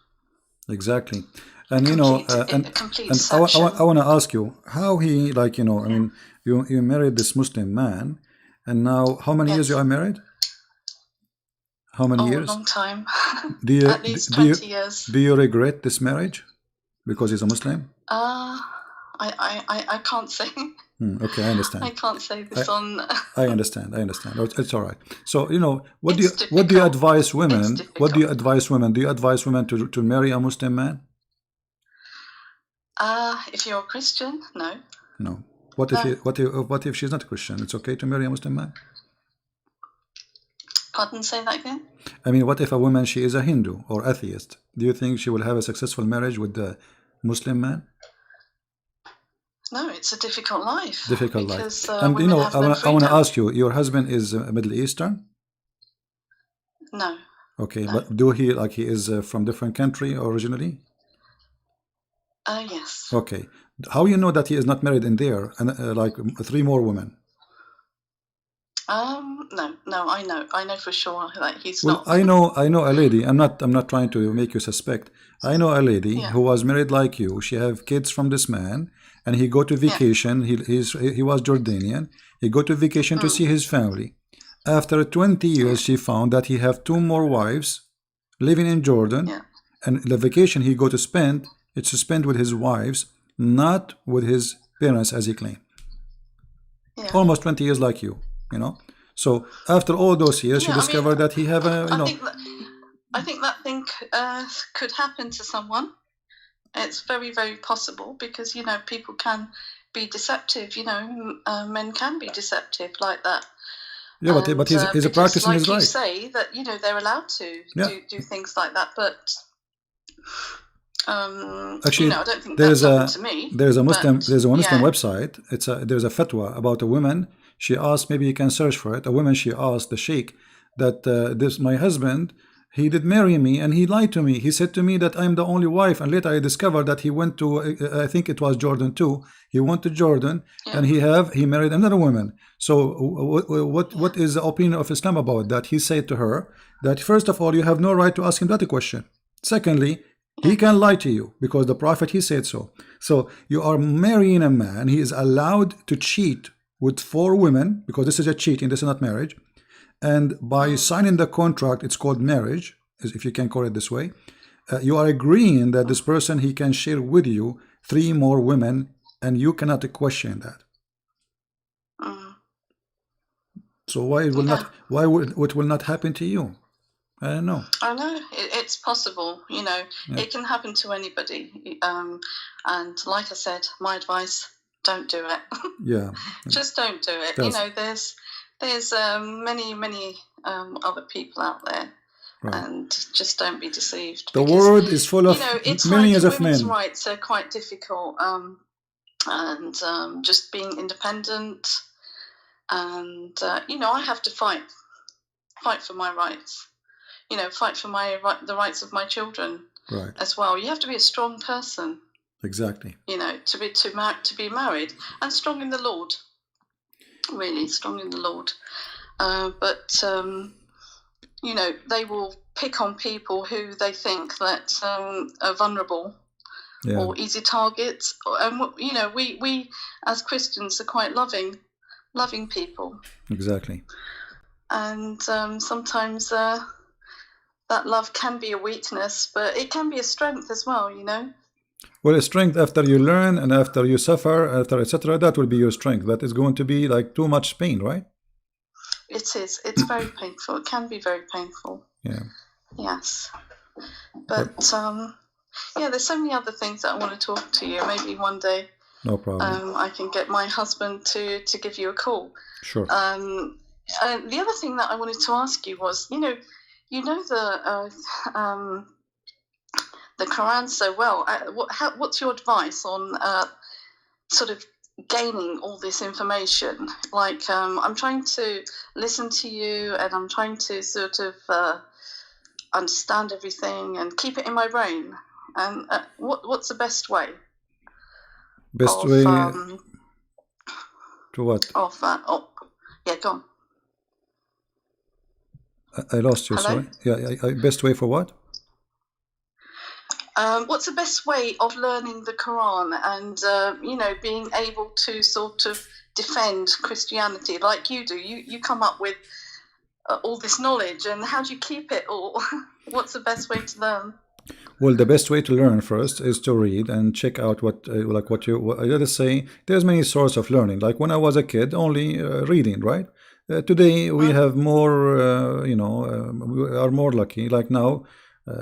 Exactly. And and I want to ask you how he, I mean, you married this Muslim man, and now how many years you are married? How many years? A long time. At least 20 years. Do you regret this marriage because he's a Muslim? I can't say. Okay, I understand. I can't say this on. I understand. It's all right. So what do you advise women? What do you advise women? Do you advise women to marry a Muslim man? If you're a Christian, no. No. What if she's not a Christian? It's okay to marry a Muslim man? Pardon, say that again? I mean, what if a woman, she is a Hindu or atheist? Do you think she will have a successful marriage with the Muslim man? No, it's a difficult life. Difficult life. And I want to ask you, your husband is Middle Eastern? No. Okay, no. But do he is from different country originally? Yes. Okay. How you know that he is not married in there and 3 more women? No, I know for sure that he's not. Well, I know a lady. I'm not trying to make you suspect. I know a lady who was married like you. She have kids from this man, and he go to vacation. He was Jordanian. He go to vacation to see his family. After 20 years, she found that he have 2 more wives living in Jordan, and the vacation he go to spend, it's to spend with his wives, not with his parents as he claimed. Almost 20 years like you. So after all those years, she discovered that he have a, I think that thing could happen to someone. It's very, very possible because, people can be deceptive, men can be deceptive like that. Yeah, but he's practicing his right. Like you say, that, they're allowed to do things like that, but... Actually, I don't think that's happened to me. There's a Muslim website. There's a fatwa about a woman. She asked, maybe you can search for it. A woman, she asked the sheikh that my husband, he did marry me and he lied to me. He said to me that I'm the only wife, and later I discovered that he went to I think it was Jordan too. He went to Jordan and he married another woman. So what is the opinion of Islam about that? He said to her that first of all, you have no right to ask him that question. Secondly, he can lie to you because the Prophet, he said so. So you are marrying a man. He is allowed to cheat with 4 women because this is a cheating. This is not marriage. And by signing the contract, it's called marriage, if you can call it this way. You are agreeing that this person, he can share with you 3 more women, and you cannot question that. So why it will not happen to you? I don't know. I know it's possible. It can happen to anybody. And like I said, my advice: don't do it. Yeah. Just don't do it. There's many other people out there, and just don't be deceived. The world is full of millions of men. Women's rights are quite difficult, and just being independent, and I have to fight fight for my rights. Fight for the rights of my children Right. as well. You have to be a strong person. Exactly. To be married, and strong in the Lord. Really strong in the Lord. But they will pick on people who they think that are vulnerable. Yeah. Or easy targets. And we as Christians are quite loving people. Exactly. And sometimes that love can be a weakness, but it can be a strength as well. Well, a strength after you learn and after you suffer, after etc., that will be your strength. That is going to be like too much pain, right? It is. It's very painful. It can be very painful. Yeah. Yes. But there's so many other things that I want to talk to you. Maybe one day. No problem. I can get my husband to give you a call. Sure. The other thing that I wanted to ask you was, the Quran so well. What's your advice on sort of gaining all this information? Like, I'm trying to listen to you, and I'm trying to sort of understand everything and keep it in my brain. And what's the best way? Best of, way to what? Yeah, go on. I lost you. Hello? Sorry. Yeah. Best way for what? What's the best way of learning the Quran and being able to sort of defend Christianity like you do? You come up with all this knowledge, and how do you keep it all? What's the best way to learn? Well, the best way to learn first is to read and check out what I gotta say. There's many sources of learning. Like when I was a kid, only reading, right? Today we have more, we are more lucky. Like now,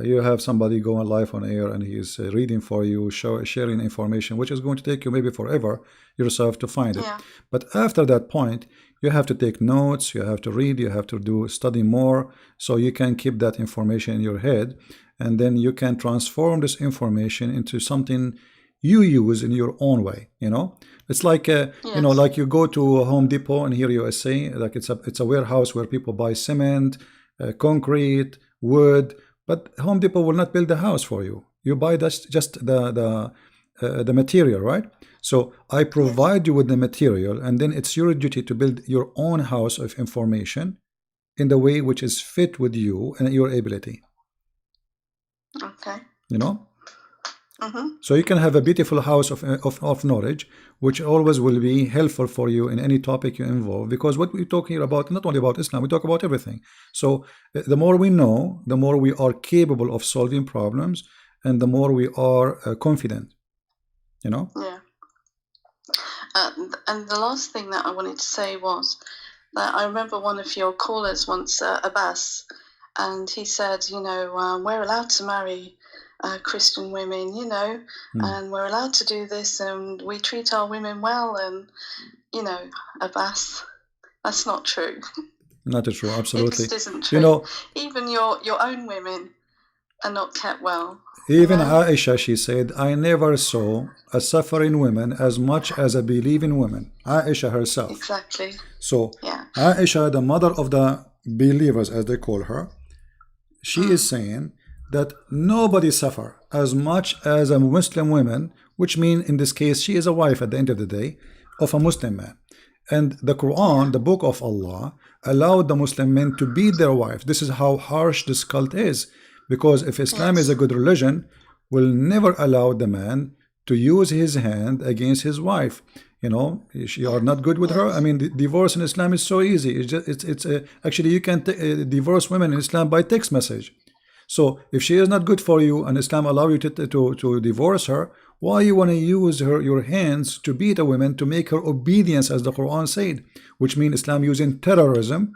you have somebody going live on air and he's reading for you, sharing information, which is going to take you maybe forever yourself to find it. Yeah. But after that point, you have to take notes, you have to read, you have to study more, so you can keep that information in your head, and then you can transform this information into something you use in your own way. It's like like you go to Home Depot in here USA, like it's a warehouse where people buy cement, concrete, wood, but Home Depot will not build the house for you. You buy just the material, right? So I provide you with the material, and then it's your duty to build your own house of information in the way which is fit with you and your ability. Okay. So you can have a beautiful house of knowledge, which always will be helpful for you in any topic you involve, because what we're talking about, not only about Islam, we talk about everything. So the more we know, the more we are capable of solving problems, and the more we are confident. Yeah. And the last thing that I wanted to say was that I remember one of your callers once, Abbas, and he said, we're allowed to marry Christian women, and we're allowed to do this, and we treat our women well, and Abbas, that's not true. Not true, absolutely. It just isn't true. Even your own women are not kept well. Even Aisha, she said, I never saw a suffering woman as much as a believing woman. Aisha herself. Exactly. So Aisha, the mother of the believers, as they call her, she is saying that nobody suffer as much as a Muslim woman, which means in this case she is a wife at the end of the day of a Muslim man. And the Quran, the book of Allah, allowed the Muslim men to beat their wife. This is how harsh this cult is, because if Islam is a good religion, will never allow the man to use his hand against his wife. You are not good with her. I mean, the divorce in Islam is so easy. Actually you can divorce women in Islam by text message. So if she is not good for you and Islam allow you to divorce her, why you want to use your hands to beat a woman, to make her obedience, as the Quran said, which means Islam using terrorism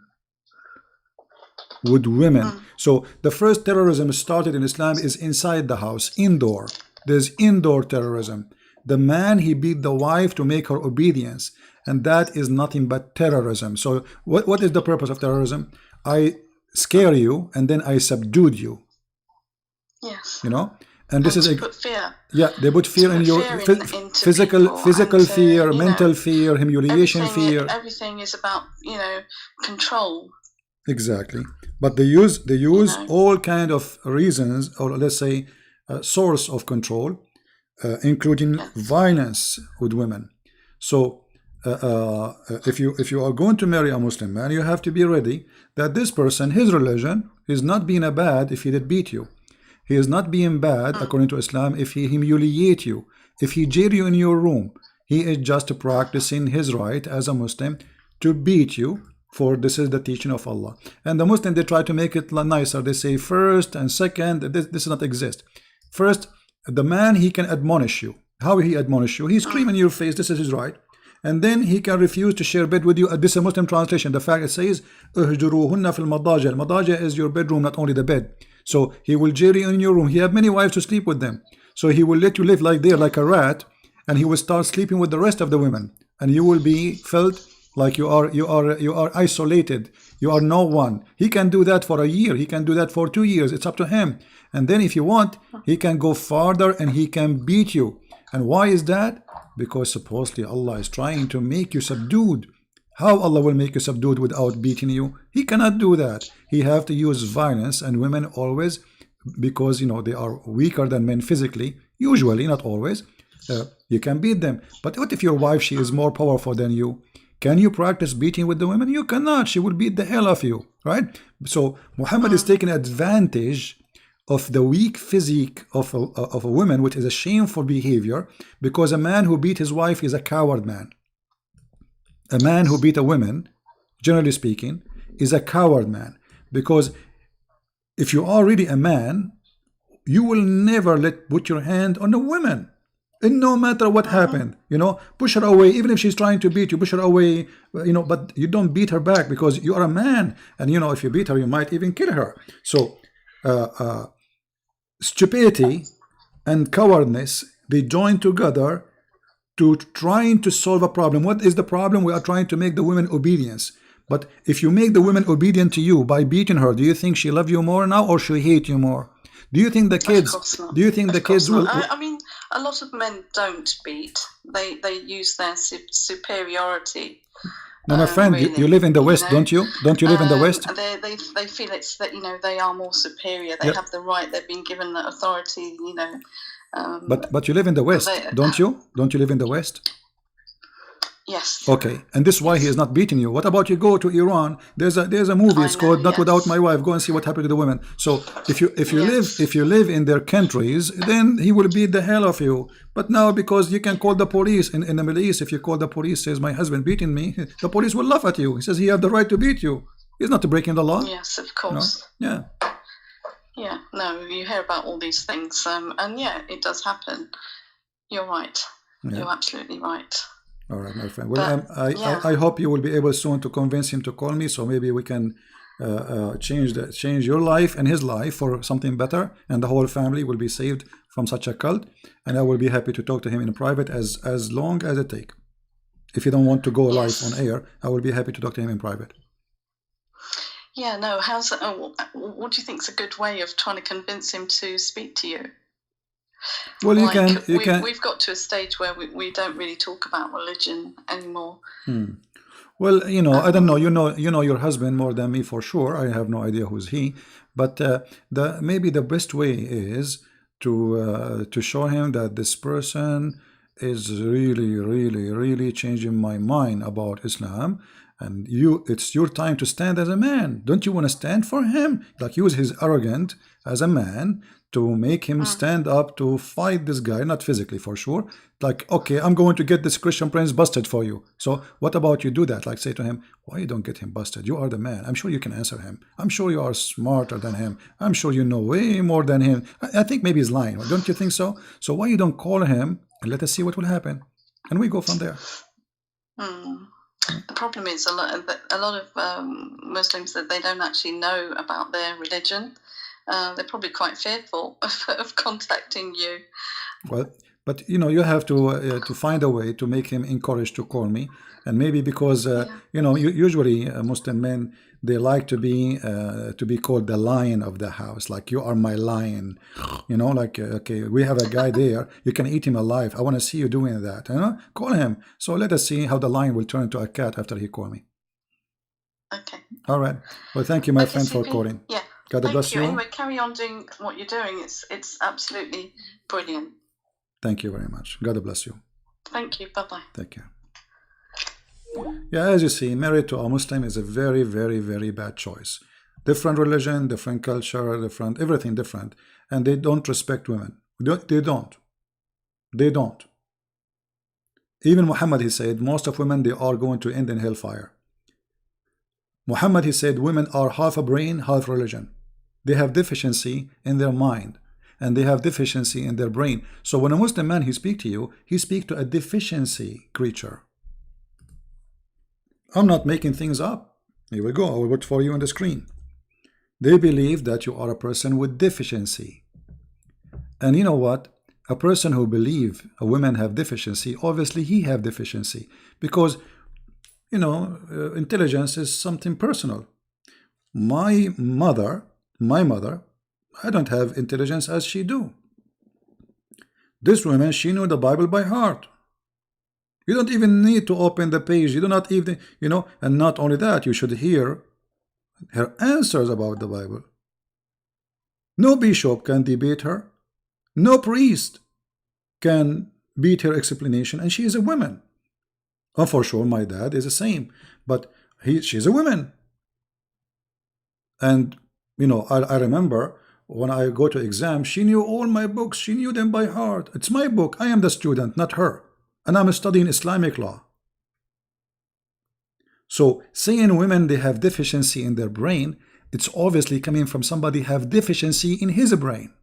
with women. So the first terrorism started in Islam is inside the house, indoor. There's indoor terrorism. The man, he beat the wife to make her obedience, and that is nothing but terrorism. So what is the purpose of terrorism? I scare you and then I subdued you. Yes. And this is put fear. Yeah, they put fear in your physical fear, mental fear, humiliation fear. Everything is about control. Exactly. But they use all kind of reasons, or let's say source of control, including Yes. violence with women. So if you are going to marry a Muslim man, you have to be ready that this person, his religion, is not being a bad if he did beat you. He is not being bad according to Islam if he humiliate you, if he jail you in your room. He is just practicing his right as a Muslim to beat you, for this is the teaching of Allah. And the Muslim, they try to make it nicer. They say first and second. This does not exist. First, the man, he can admonish you. How he admonish you? He scream in your face, this is his right. And then he can refuse to share bed with you. This is a Muslim translation. The fact it says اهجروهن في المضاجع. المضاجع is your bedroom, not only the bed. So he will jail you in your room. He have many wives to sleep with them. So he will let you live like there, like a rat, and he will start sleeping with the rest of the women, and you will be felt like you are isolated. You are no one. He can do that for a year. He can do that for 2 years. It's up to him. And then if you want, he can go farther and he can beat you. And why is that? Because supposedly Allah is trying to make you subdued. How Allah will make you subdued without beating you? He cannot do that. He have to use violence, and women always, because they are weaker than men physically, usually, not always, you can beat them. But what if your wife, she is more powerful than you? Can you practice beating with the women? You cannot. She will beat the hell of you, right? So Muhammad is taking advantage of the weak physique of a woman, which is a shameful behavior, because a man who beat his wife is a coward man. A man who beat a woman, generally speaking, is a coward man. Because if you are really a man, you will never put your hand on a woman. And no matter what happened, push her away. Even if she's trying to beat you, push her away, but you don't beat her back, because you are a man. And if you beat her, you might even kill her. So stupidity and cowardness, they join together to trying to solve a problem. What is the problem? We are trying to make the women obedience. But if you make the women obedient to you by beating her, do you think she love you more now, or she hate you more? Do you think the kids? Do you think the kids will? I mean, a lot of men don't beat. They use their superiority. No, my friend, really, you live in the West, don't you? Don't you live in the West? They feel it's that they are more superior. They have the right. They've been given the authority. But you live in the West, don't you? Don't you live in the West? Yes. Okay, and this is why he is not beating you. What about you go to Iran? There's a movie. It's called Not Without My Wife. Go and see what happened to the women. So if you live in their countries, then he will beat the hell of you. But now, because you can call the police in the Middle East, if you call the police, says my husband beating me, the police will laugh at you. He says he have the right to beat you. He's not breaking the law. Yes, of course. Yeah. Yeah. No, you hear about all these things, and yeah, it does happen. You're right. Yeah. You're absolutely right. All right, my friend. Well, I hope you will be able soon to convince him to call me, so maybe we can change your life and his life for something better, and the whole family will be saved from such a cult. And I will be happy to talk to him in private as long as it takes. If you don't want to go live on air, I will be happy to talk to him in private. Yeah, no. What do you think is a good way of trying to convince him to speak to you? Well, we've got to a stage where we don't really talk about religion anymore. Well, I don't know. You know your husband more than me for sure. I have no idea who's he, but maybe the best way is to show him that this person is really, really, really changing my mind about Islam, and it's your time to stand as a man. Don't you want to stand for him? Like, use his arrogance as a man to make him stand up to fight this guy, not physically for sure. Like, okay, I'm going to get this Christian prince busted for you. So what about you do that? Like, say to him, why you don't get him busted? You are the man. I'm sure you can answer him. I'm sure you are smarter than him. I'm sure you know way more than him. I think maybe he's lying. Don't you think so? So why you don't call him and let us see what will happen? And we go from there. The problem is a lot of Muslims, that they don't actually know about their religion. They're probably quite fearful of contacting you. Well, but you have to find a way to make him encouraged to call me, and maybe because usually Muslim men, they like to be called the lion of the house. Like, you are my lion, like, okay, we have a guy there, you can eat him alive. I want to see you doing that. Call him. So let us see how the lion will turn into a cat after he call me. Okay. All right. Well, thank you, my Okay, friend, for CP. calling. Yeah. God Thank bless you. you. Anyway, carry on doing what you're doing. It's absolutely brilliant. Thank you very much. God bless you. Thank you. Bye-bye. Take care. Yeah, as you see, married to a Muslim is a very, very, very bad choice. Different religion, different culture, different everything different, and they don't respect women. They don't. They don't. Even Muhammad, he said, most of women, they are going to end in hellfire. Muhammad, he said, women are half a brain, half religion. They have deficiency in their mind, and they have deficiency in their brain. So when a Muslim man, he speak to you, he speak to a deficiency creature. I'm not making things up. Here we go. I will put for you on the screen. They believe that you are a person with deficiency. And you know what? A person who believe a woman have deficiency, obviously he have deficiency. Because, you know, intelligence is something personal. My mother, I don't have intelligence as she do. This woman, she knew the Bible by heart. You don't even need to open the page. You do not even, you know, and not only that, you should hear her answers about the Bible. No bishop can debate her. No priest can beat her explanation, and she is a woman. Oh, for sure, my dad is the same, but she's a woman. And, you know, I remember when I go to exam, she knew all my books. She knew them by heart. It's my book. I am the student, not her. And I'm studying Islamic law. So saying women, they have deficiency in their brain, it's obviously coming from somebody have deficiency in his brain.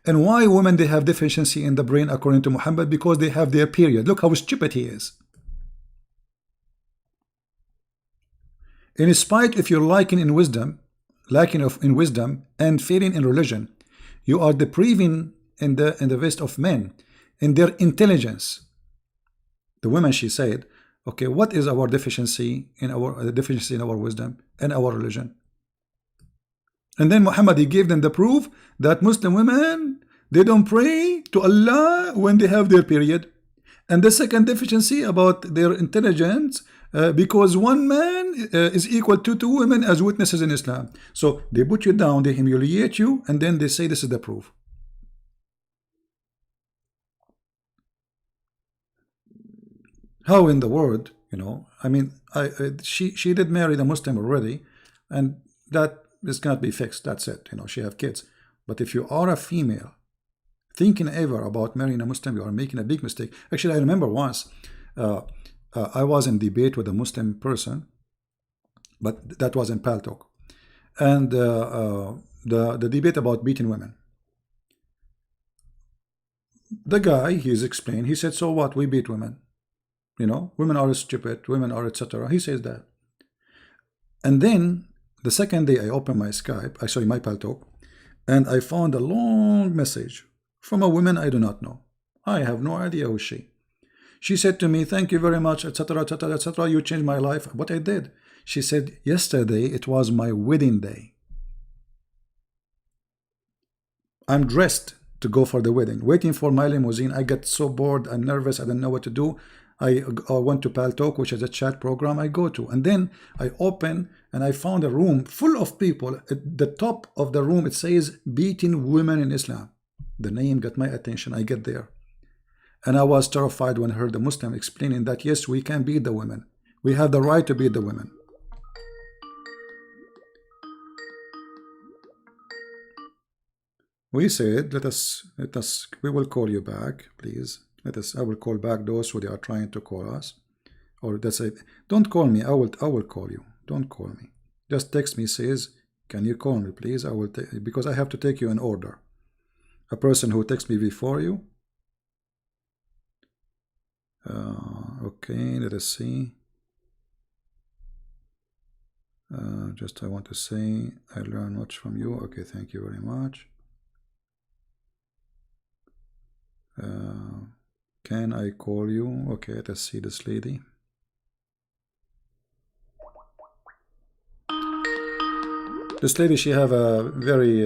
And why women, they have deficiency in the brain according to Muhammad? Because they have their period. Look how stupid he is. In spite if you're lacking in wisdom and failing in religion, you are depriving in the rest of men in their intelligence. The woman, she said, okay, what is our deficiency in our wisdom and our religion? And then Muhammad, he gave them the proof that Muslim women, they don't pray to Allah when they have their period. And the second deficiency about their intelligence, because one man is equal to two women as witnesses in Islam. So they put you down, they humiliate you, and then they say this is the proof. How in the world, you know, I mean, she did marry the Muslim already, and that is cannot be fixed. That's it. You know, she have kids. But if you are a female, thinking ever about marrying a Muslim, you are making a big mistake. Actually, I remember once I was in debate with a Muslim person, but that was in Paltalk, and the debate about beating women. The guy, he's explained. He said, "So what? We beat women. You know, women are stupid. Women are etc." He says that. And then the second day, I opened my Skype. I saw my Paltalk, and I found a long message from a woman I do not know. I have no idea who she. She said to me, "Thank you very much, etc., etc., etc. You changed my life." What I did? She said, "Yesterday it was my wedding day. I'm dressed to go for the wedding, waiting for my limousine. I get so bored and nervous. I don't know what to do. I went to Paltalk, which is a chat program I go to, and then I open and I found a room full of people. At the top of the room, it says beating women in Islam. The name got my attention. I get there, and I was terrified when I heard the Muslim explaining that yes, we can beat the women. We have the right to beat the women. We said, let us, we will call you back, please. I will call back those who they are trying to call us. Or that's it. Don't call me. I will call you. Don't call me. Just text me, says, can you call me, please? I will because I have to take you in order. A person who texts me before you. Okay, let us see. Just I want to say, I learn much from you. Okay, thank you very much. Can I call you? Okay, let's see this lady. This lady, she have a very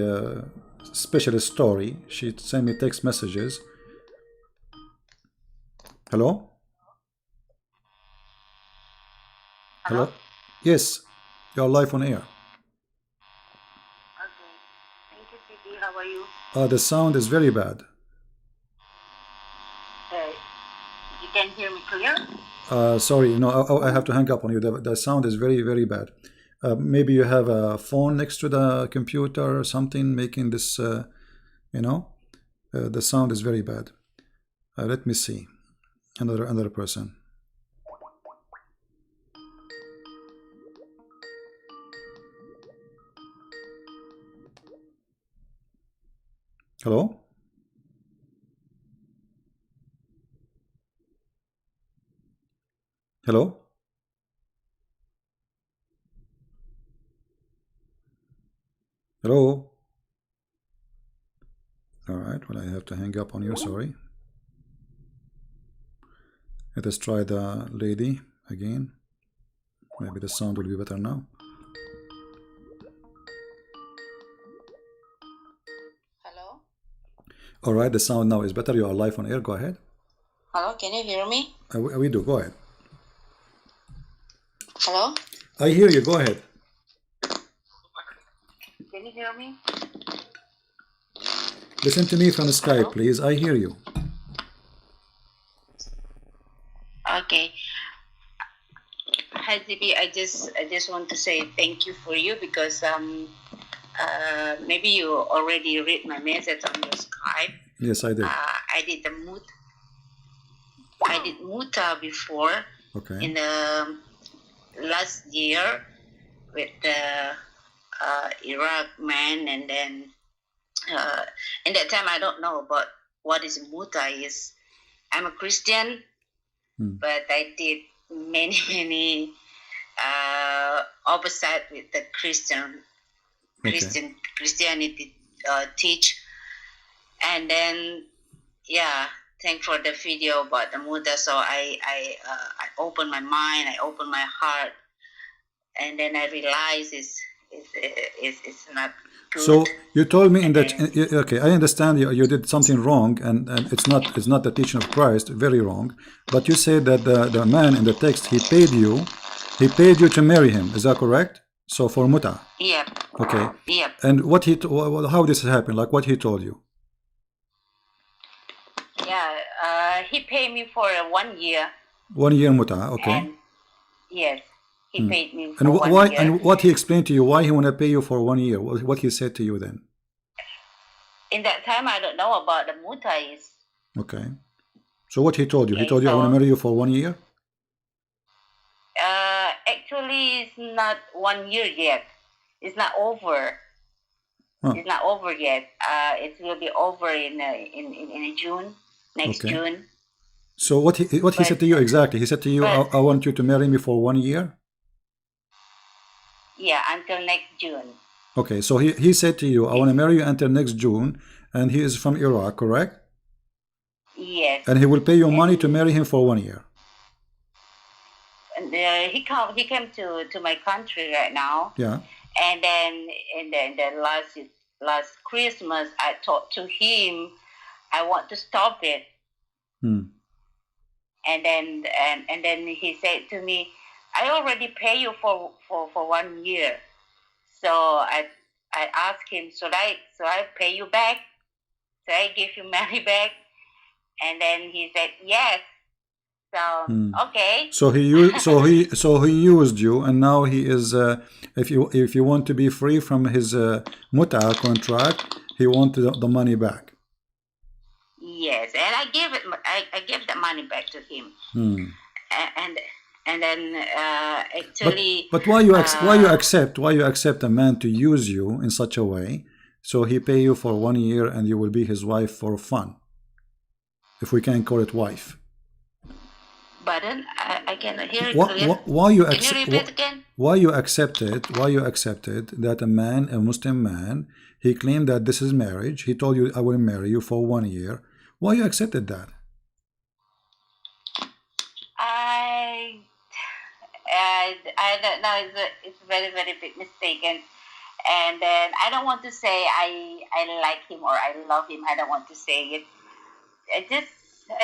special story. She sent me text messages. Hello? Hello? Yes, you're live on air. Okay. Thank you, Siti. How are you? The sound is very bad. You can hear me clear? Sorry, I have to hang up on you. The sound is very, very bad. Maybe you have a phone next to the computer or something making this, the sound is very bad. Let me see. Another person. Hello? Hello? Hello? All right, well, I have to hang up on you, sorry. Let us try the lady again. Maybe the sound will be better now. Hello? All right, the sound now is better. You are live on air. Go ahead. Hello, can you hear me? We do. Go ahead. Hello? I hear you. Go ahead. Can you hear me? Listen to me from Skype, Hello? please. I hear you. Okay. Hi, Zibi. I just want to say thank you for you because maybe you already read my message on your Skype. Yes, I did. I did muta before Okay. in the last year with the Iraq man, and then in that time I don't know about what is muta is. I'm a Christian, but I did many opposite with the Christianity teach, and then thank for the video about the muta. So I opened my mind, I opened my heart, and then I realized it's not good. So you told me in that okay, I understand you did something wrong, and it's not the teaching of Christ, very wrong. But you said that the man in the text he paid you to marry him. Is that correct? So for muta. Yep. Okay. Yep. And how this happened? Like what he told you? Yeah. He paid me for 1 year. 1 year muta. Okay. And yes. He paid me for and 1 year. And what he explained to you, why he want to pay you for 1 year? What he said to you then? In that time, I don't know about the muta is. Okay. So what he told you? Okay, he told you, I want to marry you for 1 year? Actually, it's not 1 year yet. It's not over. Huh. It's not over yet. It will be over in June, next June. So what he said to you exactly? He said to you, I want you to marry me for 1 year? Yeah, until next June. Okay, so he said to you, I want to marry you until next June, and he is from Iraq, correct? Yes. And he will pay you money to marry him for 1 year. And he came to my country right now. Yeah. And then in the last Christmas, I talked to him. I want to stop it. And then he said to me, I already pay you for 1 year. So I asked him, should I pay you back? Should I give you money back? And then he said yes. So okay. So he used you, and now he is. If you want to be free from his muta contract, he wants the money back. Yes, and I gave the money back to him. And then actually. But why you accept a man to use you in such a way? So he pay you for 1 year, and you will be his wife for fun, if we can call it wife. But then I cannot hear it clear. Why you Can you repeat again? Why you accepted that a man, a Muslim man, he claimed that this is marriage. He told you, I will marry you for 1 year. Why you accepted that? I don't know. It's a very, very big mistake, and then I don't want to say I like him or I love him. I don't want to say it. I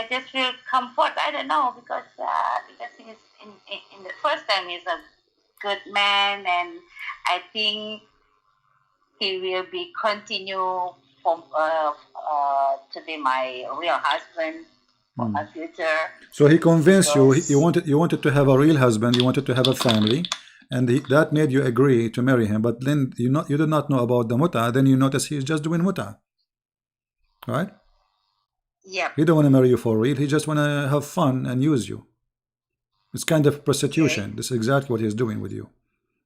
just feel comfort. I don't know because he's in the first time he's a good man, and I think he will be continue from to be my real husband for my future. So he convinced you. You wanted to have a real husband. You wanted to have a family, and that made you agree to marry him. But then you did not know about the muta. Then you notice he's just doing muta, right? Yep. He don't want to marry you for real. He just want to have fun and use you. It's kind of prostitution. Okay. This is exactly what he's doing with you.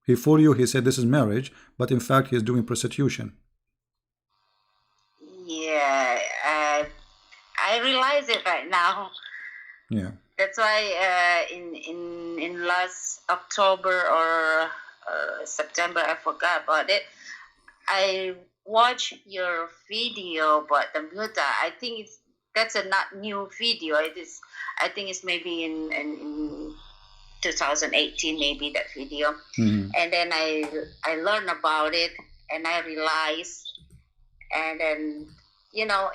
He fooled you. He said this is marriage, but in fact he's doing prostitution. Yeah, I realize it right now. Yeah. That's why in last October or September, I forgot about it. I watched your video about the muta. I think that's a not new video. It is. I think it's maybe in 2018, maybe that video. And then I learned about it, and I realized, and then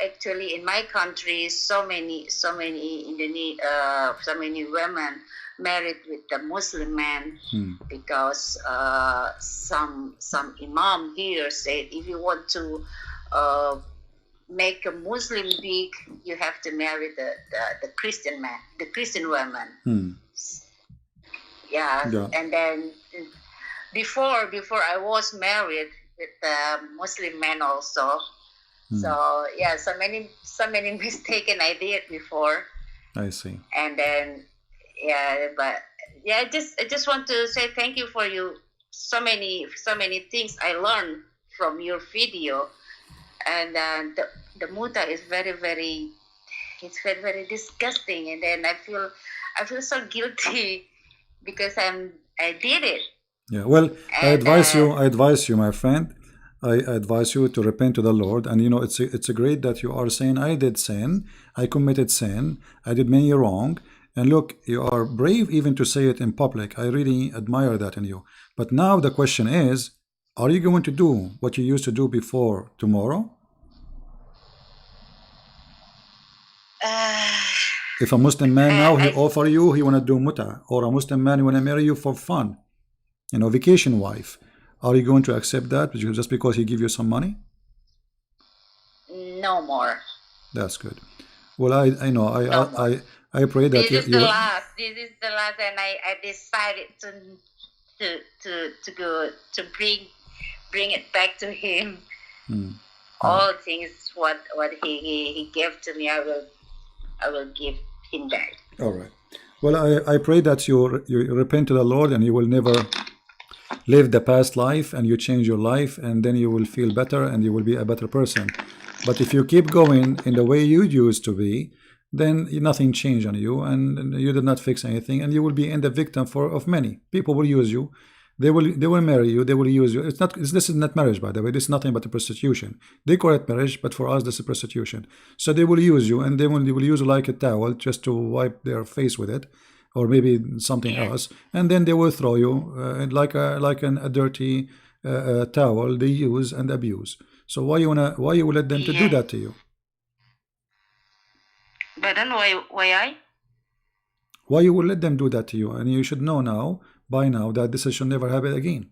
actually in my country, so many women married with the Muslim man, because some imam here said if you want to make a Muslim big, you have to marry the Christian man, the Christian woman. Yeah, and then before I was married with the Muslim man also. So yeah, so many mistaken I did before. I see. And then but I just want to say thank you for you. So many things I learned from your video, and the muta is very very disgusting, and then I feel so guilty because I did it. Yeah. Well, I advise you, my friend. I advise you to repent to the Lord, and it's a great that you are saying I did sin, I committed sin, I did many wrong, and look, you are brave even to say it in public. I really admire that in you. But now the question is, are you going to do what you used to do before tomorrow? If a Muslim man now he offer you, he want to do muta, or a Muslim man he want to marry you for fun, vacation wife. Are you going to accept that just because he give you some money? No more. That's good. Well, I know. I pray that this is the last. This is the last, and I decided to go to bring it back to him. All things what he gave to me, I will give him back. All right. Well, I pray that you repent to the Lord, and you will never live the past life, and you change your life, and then you will feel better and you will be a better person. But if you keep going in the way you used to be, then nothing changed on you, and you did not fix anything, and you will be in the victim of many people. Will use you, they will marry you, they will use you. This is not marriage, by the way. This is nothing but a prostitution. They call it marriage, but for us this is prostitution. So they will use you, and they will use you like a towel just to wipe their face with it, or maybe something else, and then they will throw you like a dirty towel they use and abuse. So why you will let them to do that to you? But then why you will let them do that to you? And you should know by now that this should never happen again.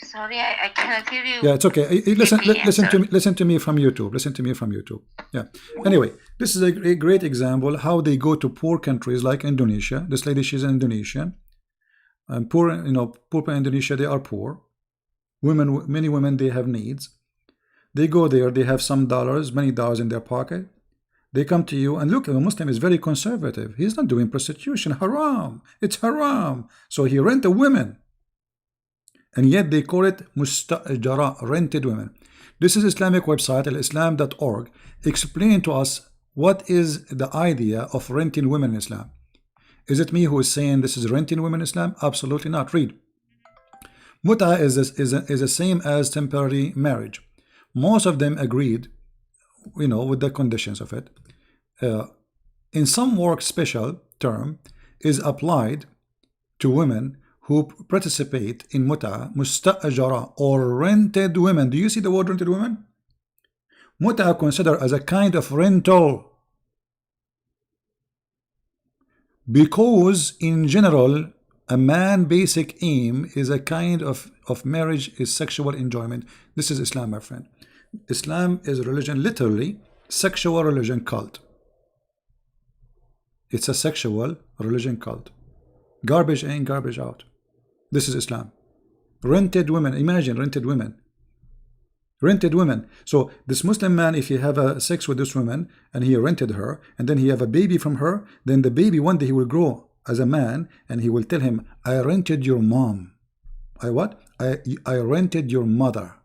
Sorry, I cannot hear you. Yeah, it's okay. Listen to me from YouTube. Listen to me from YouTube. Yeah. Anyway, this is a great example how they go to poor countries like Indonesia. This lady, she's in Indonesia, and poor in Indonesia, they are poor. Many women, they have needs. They go there. They have some dollars, many dollars in their pocket. They come to you, and look, a Muslim is very conservative. He's not doing prostitution. Haram. It's haram. So he rent a women. And yet they call it mustajara, rented women. This is Islamic website, alislam.org. Explain to us what is the idea of renting women in Islam. Is it me who is saying this is renting women in Islam? Absolutely not. Read. Muta is the same as temporary marriage. Most of them agreed, with the conditions of it. In some work, special term is applied to women who participate in muta, mustajara, or rented women. Do you see the word rented women? Muta considered as a kind of rental. Because in general, a man basic aim is a kind of marriage is sexual enjoyment. This is Islam, my friend. Islam is a religion, literally sexual religion cult. It's a sexual religion cult. Garbage in, garbage out. This is Islam. Rented women, imagine rented women. Rented women. So this Muslim man, if he have a sex with this woman and he rented her, and then he have a baby from her, then the baby one day he will grow as a man and he will tell him, I rented your mom. I what? I rented your mother.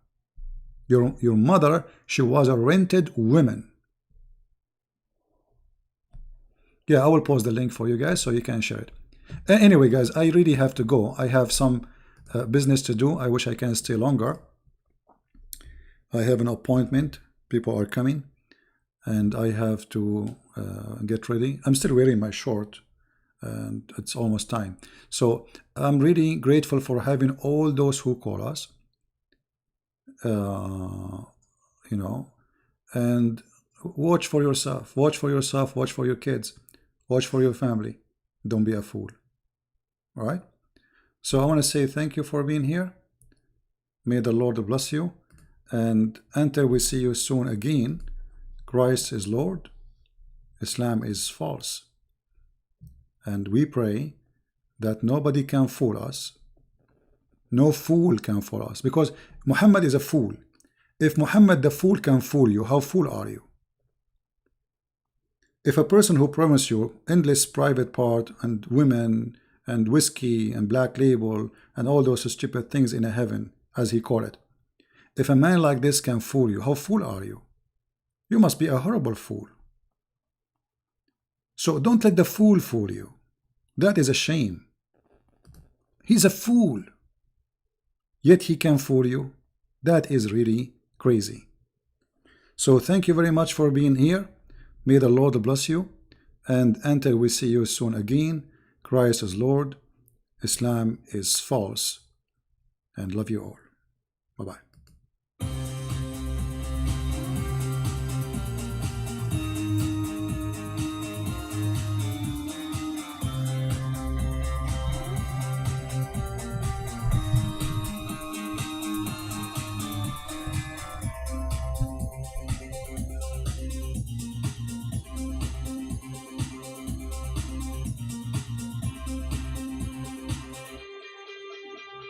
Your mother, she was a rented woman. Yeah, I will post the link for you guys so you can share it. Anyway, guys, I really have to go. I have some business to do. I wish I can stay longer. I have an appointment. People are coming, and I have to get ready. I'm still wearing my short, and it's almost time. So I'm really grateful for having all those who call us. You know, and watch for yourself. Watch for yourself. Watch for your kids. Watch for your family. Don't be a fool. All right. So I want to say thank you for being here. May the Lord bless you. And until we see you soon again, Christ is Lord, Islam is false. And we pray that nobody can fool us. No fool can fool us, because Muhammad is a fool. If Muhammad the fool can fool you, how fool are you? If a person who promised you endless private part and women and whiskey and black label and all those stupid things in a heaven, as he called it, if a man like this can fool you, how fool are you? You must be a horrible fool. So don't let the fool fool you. That is a shame. He's a fool. Yet he can fool you. That is really crazy. So thank you very much for being here. May the Lord bless you. And until we see you soon again, Christ is Lord, Islam is false. And love you all. Bye-bye.